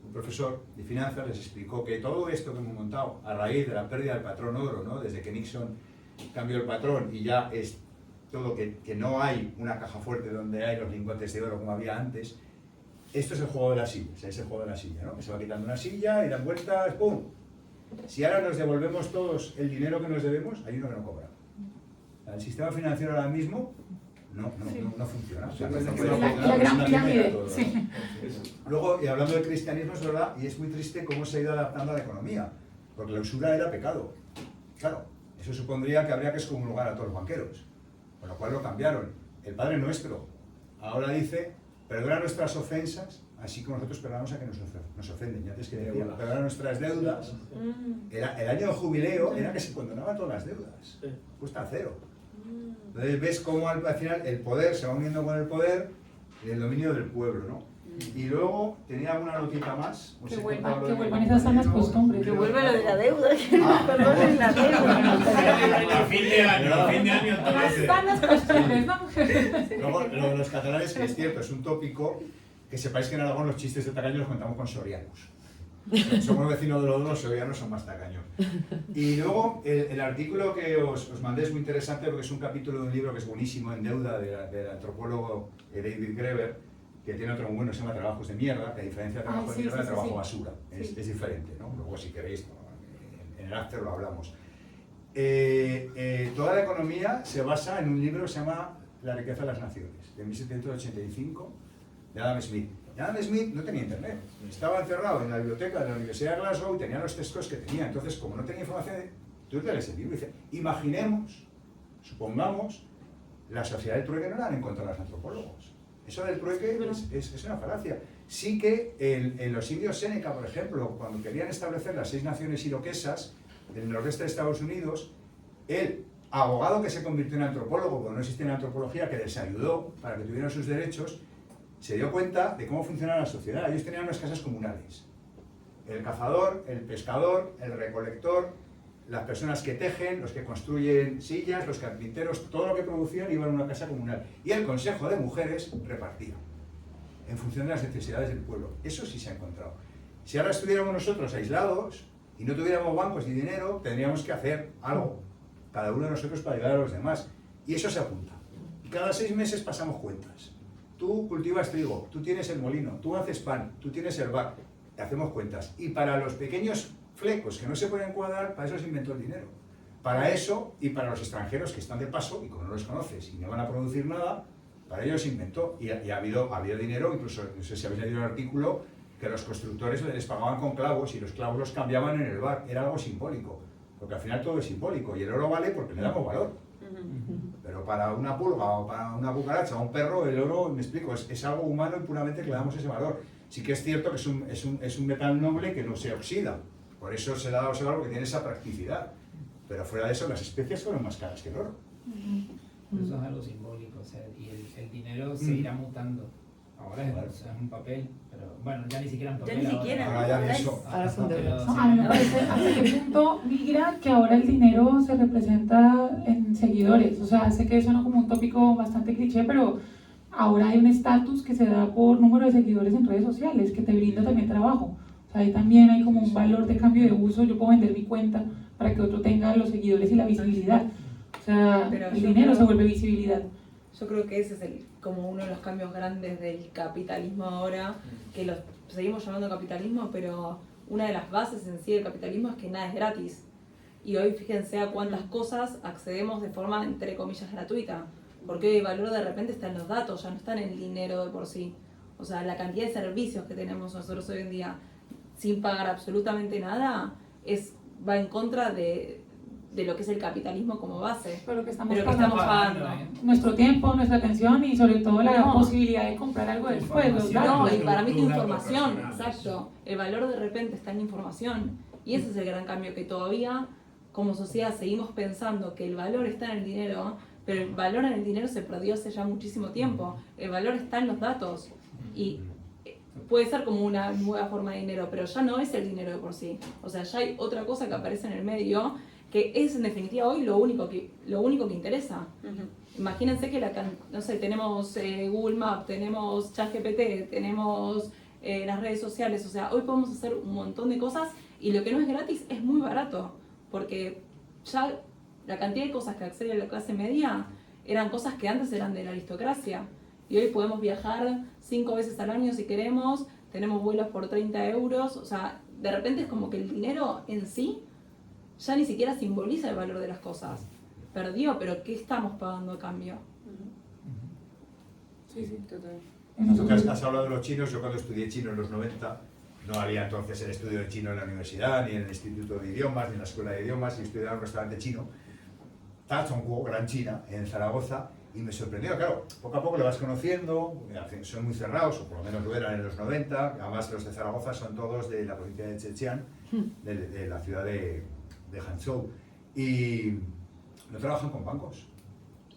un profesor de finanzas, les explicó que todo esto que hemos montado, a raíz de la pérdida del patrón oro, ¿no? Desde que Nixon cambió el patrón y ya es todo que no hay una caja fuerte donde hay los lingotes de oro como había antes, esto es el juego de la silla, es el juego de la silla, ¿no? Que se va quitando una silla y dan vueltas, ¡pum! Si ahora nos devolvemos todos el dinero que nos debemos, hay uno que no cobra. El sistema financiero ahora mismo no funciona. O sea, no puede La funcionar, gran es una mierda pirámide. todo, ¿no? Sí. Luego, y hablando del cristianismo, es verdad, y es muy triste cómo se ha ido adaptando a la economía, porque la usura era pecado. Claro, eso supondría que habría que excomulgar a todos los banqueros, con lo cual lo cambiaron. El Padre Nuestro, ahora dice, perdona nuestras ofensas, así como nosotros perdonamos a que nos ofenden. Ya antes que decía, perdona nuestras deudas. El año de jubileo era que se condonaban todas las deudas, justo a cero. Entonces ves cómo al final el poder se va uniendo con el poder y el dominio del pueblo, ¿no? Y luego tenía una notita más. Que vuelvan esas sanas costumbres. Que vuelva lo de la deuda, que no perdonen la deuda. A fin de año Las entonces. sanas costumbres, ¿no? Luego, lo de los catalanes, que es cierto, es un tópico, que sepáis que en Aragón los chistes de tacaños los contamos con sorianos. Somos vecinos de los sorianos son más tacaños. Y luego, el artículo que os mandé es muy interesante porque es un capítulo de un libro que es buenísimo, En deuda, del antropólogo David Graeber, que tiene otro muy bueno, se llama Trabajos de mierda, que a diferencia de trabajo de mierda, trabajo basura. Es diferente, ¿no? Luego, si queréis, en el after lo hablamos. Toda la economía se basa en un libro que se llama La riqueza de las naciones, de 1785, de Adam Smith. Y Adam Smith no tenía internet, estaba encerrado en la biblioteca de la Universidad de Glasgow y tenía los textos que tenía. Entonces, como no tenía información, tú te lees el libro y dices, imaginemos, supongamos, la sociedad del trueque no la han encontrado los antropólogos. Eso del trueque es una falacia. Sí que en los indios Séneca, por ejemplo, cuando querían establecer las 6 naciones iroquesas del noroeste de Estados Unidos, el abogado que se convirtió en antropólogo, porque no existía en antropología, que les ayudó para que tuvieran sus derechos, se dio cuenta de cómo funcionaba la sociedad. Ellos tenían unas casas comunales. El cazador, el pescador, el recolector, las personas que tejen, los que construyen sillas, los carpinteros, todo lo que producían iba en una casa comunal. Y el consejo de mujeres repartía, en función de las necesidades del pueblo. Eso sí se ha encontrado. Si ahora estuviéramos nosotros aislados y no tuviéramos bancos ni dinero, tendríamos que hacer algo, cada uno de nosotros, para ayudar a los demás. Y eso se apunta. Y cada 6 meses pasamos cuentas. Tú cultivas trigo, tú tienes el molino, tú haces pan, tú tienes el bar. Hacemos cuentas. Y para los pequeños flecos que no se pueden cuadrar, para eso se inventó el dinero. Para eso y para los extranjeros que están de paso y como no los conoces y no van a producir nada, para ellos se inventó. Y ha habido dinero, incluso, no sé si habéis leído el artículo, que los constructores les pagaban con clavos y los clavos los cambiaban en el bar. Era algo simbólico, porque al final todo es simbólico y el oro vale porque le damos valor. Pero para una pulga o para una cucaracha o un perro, el oro, me explico, es algo humano y puramente que le damos ese valor. Sí que es cierto que es un metal noble que no se oxida. Por eso se le ha dado ese valor, porque tiene esa practicidad. Pero fuera de eso, las especias fueron más caras que el oro. Eso es algo simbólico, o sea, y el dinero seguirá mutando. Ahora es un papel, pero bueno, ya ni siquiera un papel. Ya ni siquiera. Ahora ya de eso. Ahora son deudas. No, a mí me parece hasta qué punto migra que ahora el dinero se representa en seguidores. O sea, sé que suena como un tópico bastante cliché, pero ahora hay un estatus que se da por número de seguidores en redes sociales, que te brinda también trabajo. O sea, ahí también hay como un valor de cambio de uso. Yo puedo vender mi cuenta para que otro tenga los seguidores y la visibilidad. O sea, Pero el yo dinero creo- se vuelve visibilidad. Yo creo que ese es como uno de los cambios grandes del capitalismo ahora, que lo seguimos llamando capitalismo, pero una de las bases en sí del capitalismo es que nada es gratis. Y hoy fíjense a cuántas cosas accedemos de forma, entre comillas, gratuita. Porque hoy el valor de repente está en los datos, ya no está en el dinero de por sí. O sea, la cantidad de servicios que tenemos nosotros hoy en día sin pagar absolutamente nada va en contra de lo que es el capitalismo como base. Pero que estamos Pero que pagando estamos pagando. nuestro tiempo, nuestra atención y sobre todo la No. posibilidad de comprar algo después, los Información. datos. No, y para mí que Un dato información, personal, exacto. El valor de repente está en la información. Y ese es el gran cambio, que todavía como sociedad seguimos pensando que el valor está en el dinero, pero el valor en el dinero se perdió hace ya muchísimo tiempo. El valor está en los datos. Y puede ser como una nueva forma de dinero, pero ya no es el dinero de por sí. O sea, ya hay otra cosa que aparece en el medio, que es en definitiva hoy lo único que interesa. Imagínense que no sé, tenemos Google Maps, tenemos ChatGPT, tenemos las redes sociales, o sea, hoy podemos hacer un montón de cosas y lo que no es gratis es muy barato, porque ya la cantidad de cosas que accede a la clase media eran cosas que antes eran de la aristocracia y hoy podemos viajar 5 veces al año si queremos, tenemos vuelos por 30 euros, o sea, de repente es como que el dinero en sí ya ni siquiera simboliza el valor de las cosas. Perdió, pero ¿qué estamos pagando a cambio? Sí, sí, total. Tú que has hablado de los chinos, yo cuando estudié chino en los 90, no había entonces el estudio de chino en la universidad, ni en el instituto de idiomas, ni en la escuela de idiomas, y estudiaba en un restaurante chino, Tazongguo, Gran China, en Zaragoza, Y me sorprendió, claro, poco a poco lo vas conociendo, son muy cerrados, o por lo menos lo eran en los 90, además los de Zaragoza son todos de la provincia de Zhejiang, de la ciudad de Hangzhou, y no trabajan con bancos,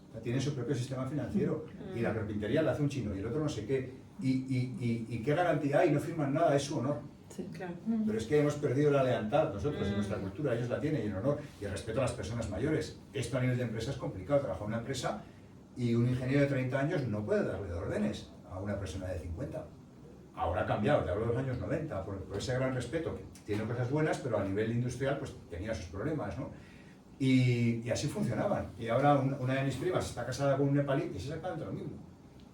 o sea, tienen su propio sistema financiero, y la carpintería la hace un chino y el otro no sé qué, y qué garantía hay, no firman nada, es su honor. Sí. Claro. Pero es que hemos perdido la lealtad nosotros en nuestra cultura, ellos la tienen, y el honor y el respeto a las personas mayores. Esto a nivel de empresa es complicado, trabajar en una empresa y un ingeniero de 30 años no puede darle órdenes a una persona de 50. Ahora ha cambiado, te hablo de los años 90, por ese gran respeto, que tiene cosas buenas, pero a nivel industrial pues tenía sus problemas, ¿no? Y así funcionaban. Y ahora una de mis primas está casada con un nepalí y es exactamente lo mismo.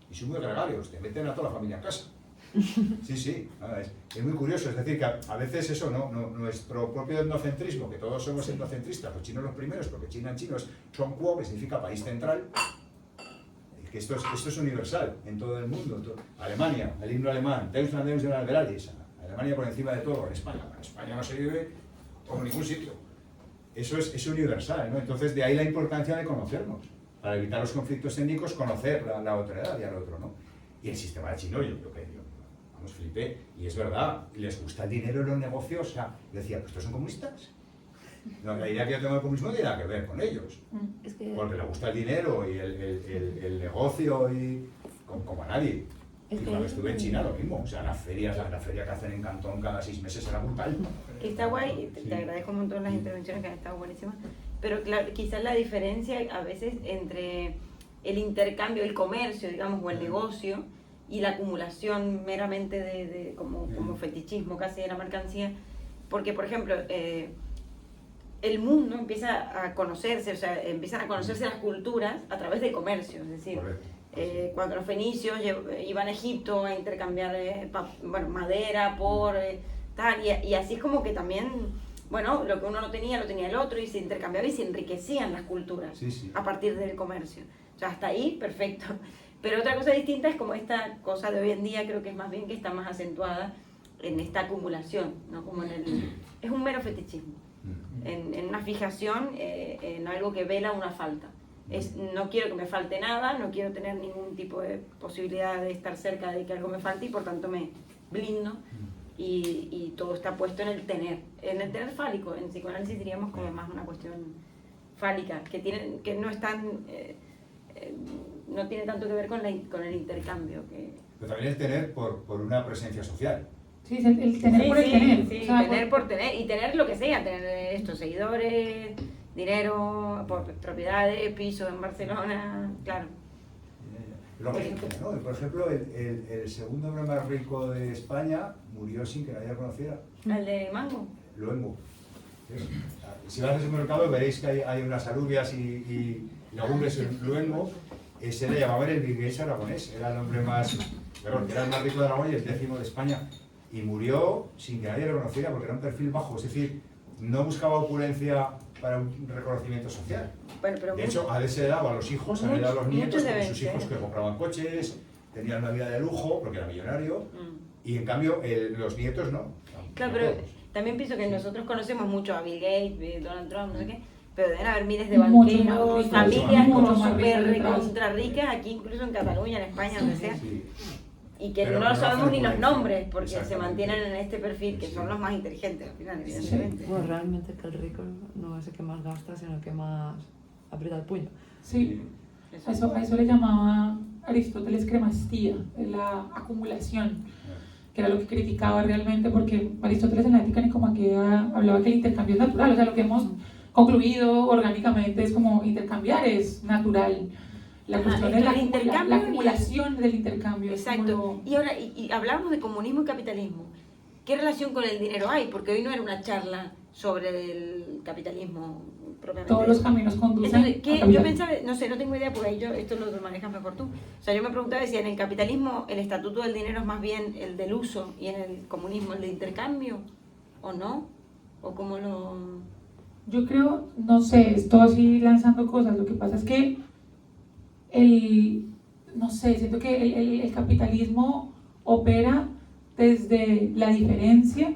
Y son muy gregarios, te meten a toda la familia en casa. Sí, sí, es muy curioso, es decir, que a veces eso, nuestro propio etnocentrismo, que todos somos etnocentristas, los chinos los primeros, porque China en chino es Zhongguo, que significa país central, que esto es universal en todo el mundo. Alemania, el himno alemán, Deutschland, Deutschland, Liberales, Alemania por encima de todo, en España no se vive como en ningún sitio. Eso es universal, ¿no? Entonces de ahí la importancia de conocernos, para evitar los conflictos étnicos, conocer la otra edad y al otro, ¿no? Y el sistema chino, yo creo que flipé, y es verdad, les gusta el dinero en los negocios, o sea, yo decía, pues estos son comunistas. No, la idea que yo tengo del comunismo tiene nada que ver con ellos, Es que, porque les gusta el dinero y el negocio, y como a nadie. Y cuando estuve en China lo mismo, o sea, la feria que hacen en Cantón cada 6 meses era brutal. Está guay, te agradezco un montón las intervenciones que han estado buenísimas, pero claro, quizás la diferencia a veces entre el intercambio, el comercio, digamos, o el negocio, y la acumulación meramente como fetichismo casi de la mercancía, porque por ejemplo el mundo empieza a conocerse, o sea, empiezan a conocerse las culturas a través del comercio, es decir, cuando los fenicios iban a Egipto a intercambiar madera por tal, y así es como que también, bueno, lo que uno no tenía lo tenía el otro, y se intercambiaba y se enriquecían las culturas a partir del comercio. O sea, hasta ahí, perfecto. Pero otra cosa distinta es como esta cosa de hoy en día, creo que es más bien que está más acentuada en esta acumulación, ¿no? Como es un mero fetichismo, en una fijación, en algo que vela una falta. No quiero que me falte nada, no quiero tener ningún tipo de posibilidad de estar cerca de que algo me falte, y por tanto me blindo, y todo está puesto en el tener fálico. En psicoanálisis diríamos como más una cuestión fálica, que no es tan... no tiene tanto que ver con el intercambio. Pero también el tener por una presencia social. Sí, el tener por el tener. Sí, o sea, tener por tener, y tener lo que sea, tener estos seguidores, dinero, propiedades, pisos en Barcelona, claro. Lo que ¿no? Por ejemplo, el segundo hombre más rico de España murió sin que nadie lo conociera. ¿El de Mango? Luengo. Si vas al supermercado veréis que hay unas alubias y legumbres en Luengo. Se le llamaba el Bill Gates aragonés, era el hombre más, era el más rico de Aragón y el 10º de España. Y murió sin que nadie lo conociera, porque era un perfil bajo, es decir, no buscaba opulencia para un reconocimiento social. Bueno, pero de hecho, a él se le daba a los hijos, a él le daba a los nietos, porque sus hijos que compraban coches, tenían una vida de lujo, porque era millonario, y en cambio los nietos no. Claro, pero también pienso que nosotros conocemos mucho a Bill Gates, Donald Trump, no sé qué, pero deben haber miles de banqueros, familias como súper recontra ricas, aquí incluso en Cataluña, en España, donde sea, y que no sabemos ni los nombres, porque se mantienen en este perfil, que son los más inteligentes al final, evidentemente. Bueno, realmente que el rico no es el que más gasta, sino el que más aprieta el puño. Sí, a eso le llamaba Aristóteles cremastía, la acumulación, que era lo que criticaba realmente, porque Aristóteles en la Ética Nicomaquea hablaba que el intercambio es natural, o sea, lo que hemos concluido orgánicamente es como intercambiar es natural. La cuestión es la acumulación del intercambio. Exacto. Y ahora, y hablamos de comunismo y capitalismo. ¿Qué relación con el dinero hay? Porque hoy no era una charla sobre el capitalismo propiamente. Todos los caminos conducen. Entonces, yo pensaba, no sé, no tengo idea, porque ahí esto lo manejas mejor tú. O sea, yo me preguntaba si en el capitalismo el estatuto del dinero es más bien el del uso, y en el comunismo el de intercambio, ¿o no? ¿O cómo lo...? Yo creo, no sé, estoy así lanzando cosas. Lo que pasa es que no sé, siento que el capitalismo opera desde la diferencia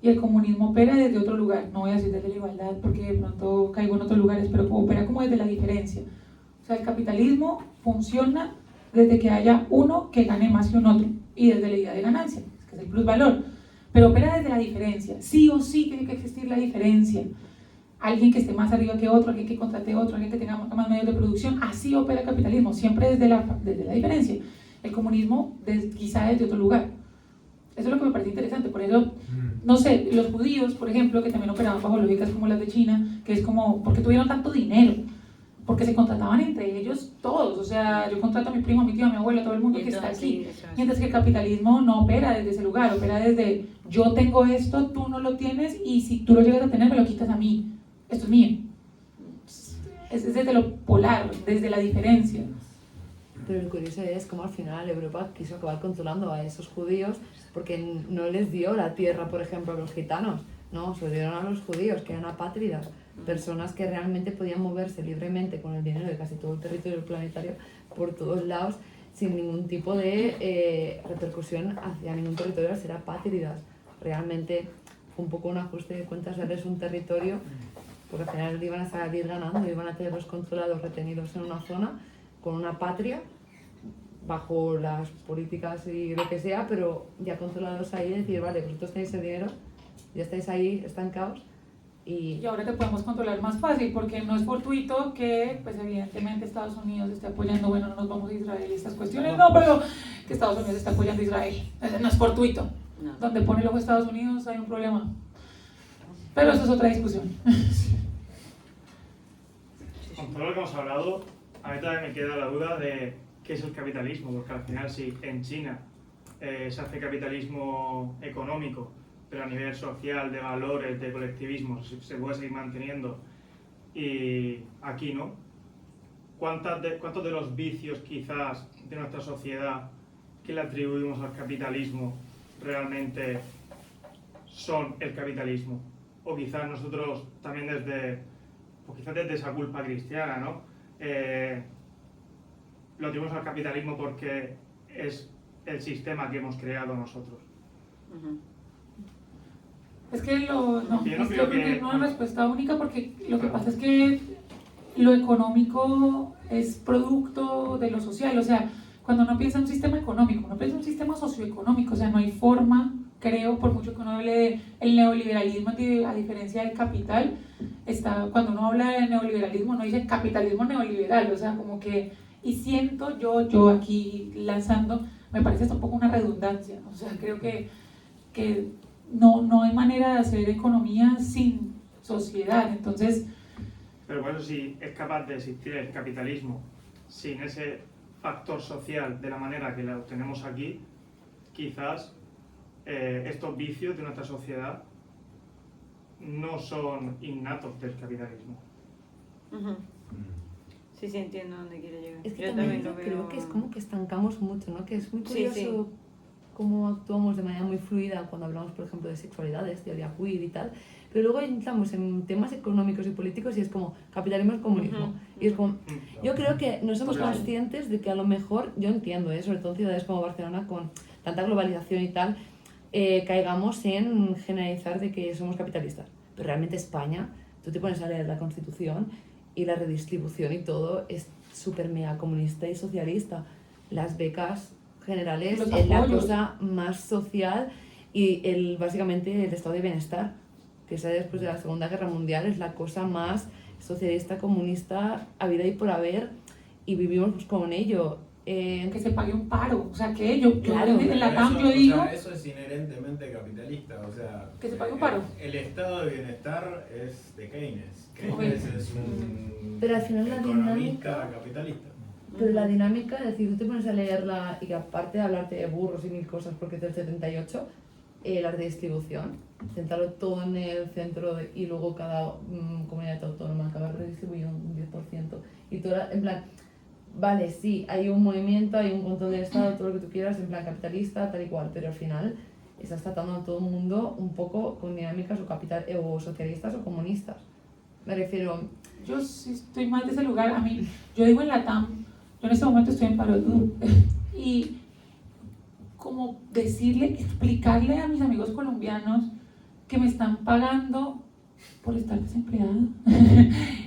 y el comunismo opera desde otro lugar. No voy a decir desde la igualdad porque de pronto caigo en otros lugares, pero opera como desde la diferencia. O sea, el capitalismo funciona desde que haya uno que gane más que un otro y desde la idea de ganancia, que es el plusvalor. Pero opera desde la diferencia. Sí o sí tiene que existir la diferencia. Alguien que esté más arriba que otro, alguien que contrate a otro, alguien que tenga más medios de producción. Así opera el capitalismo, siempre desde la diferencia. El comunismo quizá desde otro lugar. Eso es lo que me parece interesante. Por eso, no sé, los judíos, por ejemplo, que también operaban bajo lógicas como las de China, que es como, ¿por qué tuvieron tanto dinero? Porque se contrataban entre ellos todos. O sea, yo contrato a mi primo, a mi tío, a mi abuelo, a todo el mundo que está aquí. Mientras que el capitalismo no opera desde ese lugar, opera desde yo tengo esto, tú no lo tienes y si tú lo llegas a tener me lo quitas a mí. Esto es mío. Es desde lo polar, desde la diferencia. Pero lo curioso es cómo al final Europa quiso acabar controlando a esos judíos porque no les dio la tierra, por ejemplo, a los gitanos, no, se lo dieron a los judíos, que eran apátridas, personas que realmente podían moverse libremente con el dinero de casi todo el territorio planetario por todos lados sin ningún tipo de repercusión hacia ningún territorio al ser apátridas. Realmente fue un poco un ajuste de cuentas darles un territorio, porque al final iban a salir ganando, iban a tenerlos controlados, retenidos en una zona, con una patria, bajo las políticas y lo que sea, pero ya controlados ahí, decir, vale, vosotros tenéis el dinero, ya estáis ahí estancados. Y ahora te podemos controlar más fácil, porque no es fortuito que, pues evidentemente Estados Unidos esté apoyando, bueno, no nos vamos a Israel y estas cuestiones, no, pero que Estados Unidos está apoyando a Israel, no es fortuito. No. Donde pone el ojo Estados Unidos hay un problema. Pero eso es otra discusión. Con todo lo que hemos hablado, a mí también me queda la duda de qué es el capitalismo, porque al final si en China se hace capitalismo económico, pero a nivel social, de valores, de colectivismo, se puede seguir manteniendo, y aquí no. ¿Cuántos de los vicios quizás de nuestra sociedad que le atribuimos al capitalismo realmente son el capitalismo? O quizás nosotros también desde esa culpa cristiana, ¿no? Lo atribuimos al capitalismo porque es el sistema que hemos creado nosotros. Es que no es una respuesta única, porque lo que pasa es que lo económico es producto de lo social. O sea, cuando uno piensa en un sistema económico, uno piensa en un sistema socioeconómico. O sea, no hay forma, creo, por mucho que uno hable del neoliberalismo, a diferencia del capital, cuando uno habla de neoliberalismo, uno dice capitalismo neoliberal. O sea, como que, y siento yo aquí lanzando, me parece hasta un poco una redundancia. O sea, creo que no hay manera de hacer economía sin sociedad. Entonces, pero por eso, si es capaz de existir el capitalismo sin ese factor social de la manera que lo tenemos aquí, quizás estos vicios de nuestra sociedad no son innatos del capitalismo. Sí, entiendo dónde quiere llegar. Es que yo también creo que es como que estancamos mucho, ¿no? Que es muy curioso cómo actuamos de manera muy fluida cuando hablamos, por ejemplo, de sexualidades, teoría queer y tal, pero luego entramos en temas económicos y políticos y es como capitalismo es comunismo. Y es como, yo creo que no somos conscientes de que a lo mejor, yo entiendo, sobre todo en ciudades como Barcelona con tanta globalización y tal, caigamos en generalizar de que somos capitalistas. Pero realmente España, tú te pones a leer la Constitución y la redistribución y todo es súper mega comunista y socialista. Las becas generales es la cosa más social y básicamente el estado de bienestar, que esa después de la Segunda Guerra Mundial es la cosa más socialista, comunista, habida y por haber, y vivimos con ello. Que se pague un paro, o sea, que yo claro, en la TAM yo digo... O sea, eso es inherentemente capitalista, o sea... Que se pague un paro. El estado de bienestar es de Keynes. Keynes es un pero al final la economista capitalista. Pero la dinámica, es decir, tú te pones a leerla y que aparte de hablarte de burros y mil cosas porque es del 78, la redistribución, centrarlo todo en el centro y luego cada comunidad autónoma acaba redistribuyendo un 10%. Y toda, en plan, vale, sí, hay un movimiento, hay un control del Estado, todo lo que tú quieras, en plan capitalista, tal y cual, pero al final estás tratando a todo el mundo un poco con dinámicas o socialistas o comunistas. Me refiero... Yo sí estoy más de ese lugar. A mí, yo digo en la TAM, yo en este momento estoy en paro y como explicarle a mis amigos colombianos que me están pagando por estar desempleada.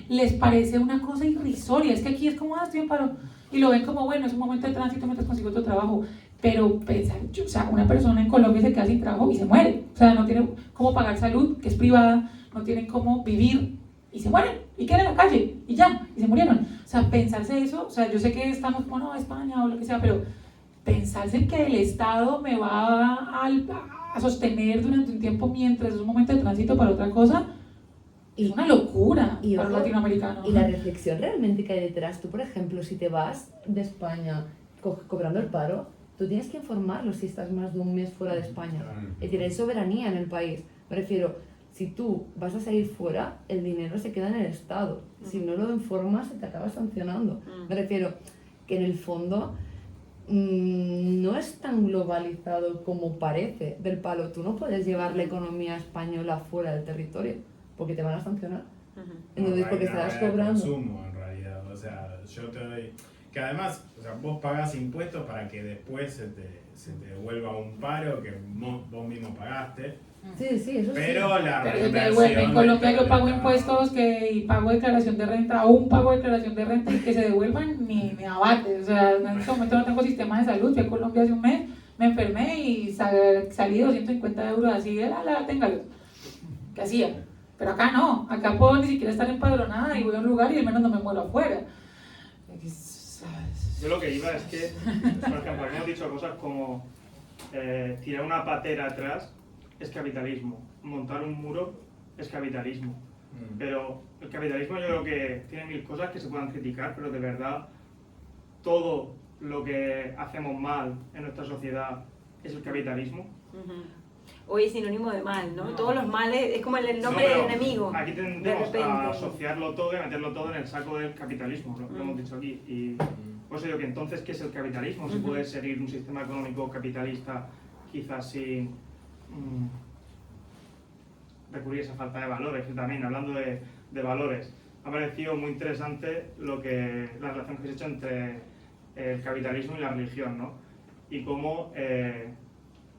Les parece una cosa irrisoria. Es que aquí es como, estoy en paro. Y lo ven como, bueno, es un momento de tránsito mientras consigo otro trabajo. Pero pensar, o sea, una persona en Colombia se queda sin trabajo y se muere. O sea, no tiene cómo pagar salud, que es privada, no tienen cómo vivir y se mueren. Y quedan en la calle y ya, y se murieron. O sea, pensarse eso, o sea, yo sé que estamos como, no, España o lo que sea, pero pensarse que el Estado me va a sostener durante un tiempo mientras es un momento de tránsito para otra cosa, es una locura y para ojo, los latinoamericanos. Y la reflexión realmente que hay detrás, tú por ejemplo, si te vas de España cobrando el paro, tú tienes que informarlos si estás más de un mes fuera de España. Es decir, hay soberanía en el país. Me refiero, si tú vas a salir fuera, el dinero se queda en el Estado. Si no lo informas, se te acaba sancionando. Me refiero que en el fondo no es tan globalizado como parece. Del palo, tú no puedes llevar la economía española fuera del territorio, porque te van a sancionar. Entonces, No, porque hay una estarás regla de cobrando. consumo, en realidad. O sea, yo te doy... Que además, o sea, vos pagás impuestos para que después se te devuelva un paro que vos mismo pagaste. Sí, sí, eso Pero sí. la Pero yo te reinversión digo, bueno, en Colombia del yo pago Estado- impuestos y pago declaración de renta, aún pago declaración de renta y que se devuelvan ni abate. O sea, en este momento no tengo sistema de salud. Fui a Colombia hace un mes, me enfermé y salí 250 euros así de téngalo. ¿Qué hacía? Pero acá no, acá puedo ni siquiera estar empadronada y voy a un lugar y al menos no me muero afuera. Yo lo que iba es que, por ejemplo, aquí hemos dicho cosas como tirar una patera atrás es capitalismo, montar un muro es capitalismo. Pero el capitalismo yo creo que tiene mil cosas que se puedan criticar, pero de verdad todo lo que hacemos mal en nuestra sociedad es el capitalismo. Hoy es sinónimo de mal, ¿no? No. Todos los males, es como el nombre No, pero del enemigo. Aquí de tendemos repente. a asociarlo todo y a meterlo todo en el saco del capitalismo, lo hemos dicho aquí. Y por eso digo que entonces, ¿qué es el capitalismo? ¿Se puede seguir un sistema económico capitalista quizás sin recurrir a esa falta de valores? Y también, hablando de valores, me ha parecido muy interesante la relación que se ha hecho entre el capitalismo y la religión, ¿no? Y cómo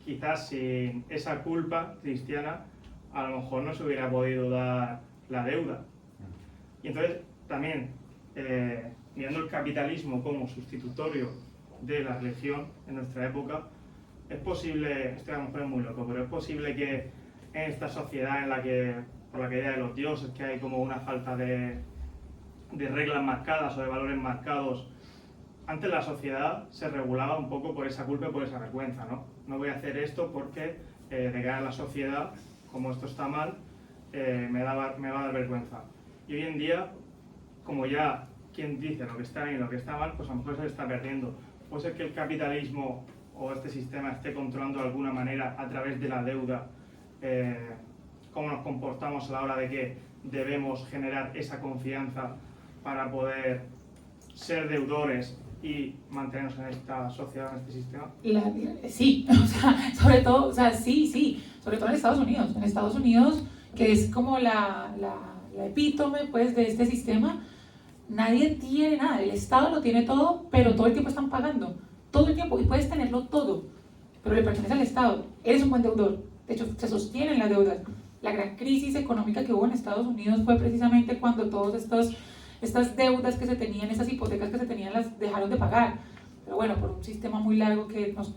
quizás sin esa culpa cristiana a lo mejor no se hubiera podido dar la deuda. Y entonces también mirando el capitalismo como sustitutorio de la religión en nuestra época, es posible, esto a lo mejor es muy loco, pero es posible que en esta sociedad en la que, por la caída de los dioses, que hay como una falta de reglas marcadas o de valores marcados, antes la sociedad se regulaba un poco por esa culpa y por esa vergüenza, ¿no? No voy a hacer esto porque de cara a la sociedad, como esto está mal, me va a dar vergüenza. Y hoy en día, como ya quien dice lo que está bien y lo que está mal, pues a lo mejor se está perdiendo. Puede ser que el capitalismo o este sistema esté controlando de alguna manera a través de la deuda cómo nos comportamos a la hora de que debemos generar esa confianza para poder ser deudores y mantenernos en esta sociedad, en este sistema. Sí, o sea, sobre todo, o sea, sí, sobre todo en Estados Unidos. En Estados Unidos, que es como la epítome, pues, de este sistema, nadie tiene nada, el Estado lo tiene todo, pero todo el tiempo están pagando, todo el tiempo, y puedes tenerlo todo, pero le pertenece al Estado, eres un buen deudor, de hecho se sostienen las deudas. La gran crisis económica que hubo en Estados Unidos fue precisamente cuando todas estas deudas que se tenían, esas hipotecas que se tenían, las dejaron de pagar, pero bueno, por un sistema muy largo que nos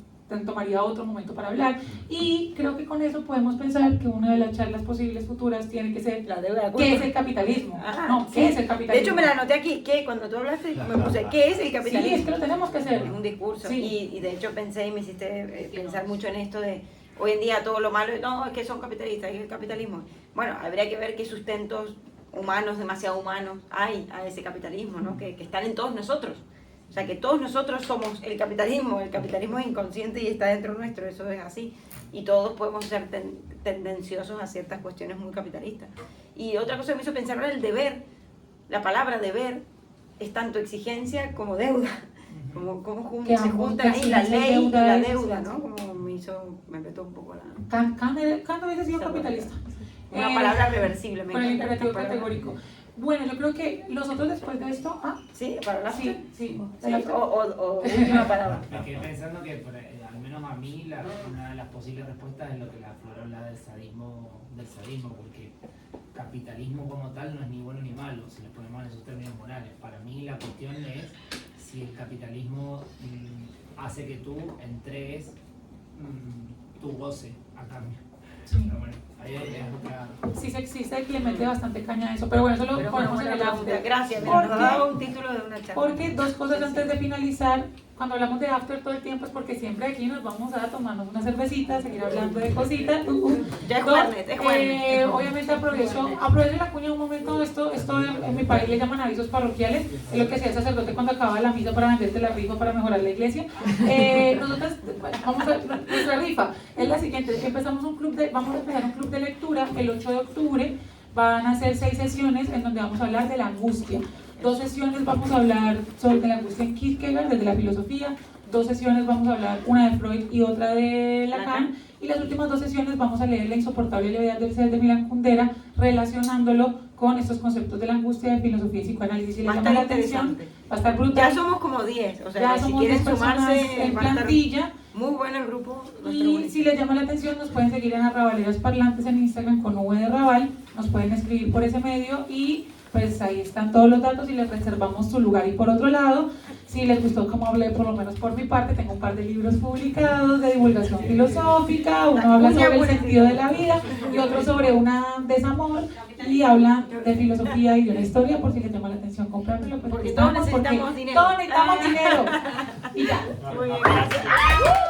tomaría otro momento para hablar, y creo que con eso podemos pensar que una de las charlas posibles futuras tiene que ser La deuda. ¿qué es el capitalismo? Ajá, No, sí. ¿qué es el capitalismo? De hecho, me la anoté aquí, que cuando tú hablaste, me puse, ¿qué es el capitalismo? Sí, es que lo tenemos que hacer. Es un discurso. Sí. Y de hecho pensé y me hiciste pensar mucho en esto de hoy en día todo lo malo, no, es que son capitalistas, es el capitalismo. Bueno, habría que ver qué sustentos humanos, demasiado humanos, hay a ese capitalismo, ¿no? Que están en todos nosotros. O sea, que todos nosotros somos el capitalismo es inconsciente y está dentro nuestro, eso es así. Y todos podemos ser tendenciosos a ciertas cuestiones muy capitalistas. Y otra cosa que me hizo pensar era el deber. La palabra deber es tanto exigencia como deuda. Como Que se ambos, juntan ahí casi la es ley y deuda, la es deuda, exigencia. ¿no? Como me petó un poco la... ¿Cuándo hubiese sido capitalista? Una palabra reversible, me Con el encanta imperativo esta palabra. categórico. Bueno, yo creo que nosotros después de esto... ¿Sí? ¿Para la Sí, sí. Sí, o última palabra. Me quedé pensando que, al menos a mí, una de las posibles respuestas es lo que la fueron la del sadismo, porque capitalismo como tal no es ni bueno ni malo, si le ponemos en esos términos morales. Para mí la cuestión es si el capitalismo hace que tú entregues tu goce a cambio. Sí. Pero bueno, ahí es otra... Sí se existe y le mete bastante caña a eso, pero bueno, eso lo Pero ponemos bueno, en el buena after. pregunta. Gracias, ¿Por nos ha qué? dado un título de una charla. Porque dos cosas antes de finalizar, cuando hablamos de after todo el tiempo es porque siempre aquí nos vamos a tomarnos una cervecita, seguir hablando de cositas. Ya es Dos, jueves, es jueves. obviamente aprovecho la cuña un momento, esto en mi país le llaman avisos parroquiales, es lo que hacía el sacerdote cuando acababa la misa para venderte la rifa para mejorar la iglesia. Nosotros, vamos a nuestra rifa, es la siguiente, vamos a empezar un club de lectura el 8 de octubre, van a ser 6 sesiones en donde vamos a hablar de la angustia. 2 sesiones vamos a hablar sobre la angustia en Kierkegaard, desde la filosofía. 2 sesiones vamos a hablar, una de Freud y otra de Lacan. Y las últimas 2 sesiones vamos a leer La insoportable levedad del ser de Milan Kundera, relacionándolo con estos conceptos de la angustia de filosofía y psicoanálisis. Si les llama la atención, va a estar brutal. Ya somos como 10, o sea, Ya que si somos quieren 10 personas sumarse, en va a estar plantilla. muy bueno el grupo. Y si les llama la atención, nos pueden seguir en Arrabaleras Parlantes en Instagram con V de Raval, nos pueden escribir por ese medio y pues ahí están todos los datos y les reservamos su lugar. Y por otro lado, si les gustó como hablé, por lo menos por mi parte, tengo un par de libros publicados de divulgación filosófica, uno habla sobre el sentido de la vida y otro sobre un desamor y habla de filosofía y de la historia, por si les llama la atención comprármelo, pues Porque aquí todos estamos, necesitamos dinero. todos necesitamos dinero y ya. Muy bien, gracias.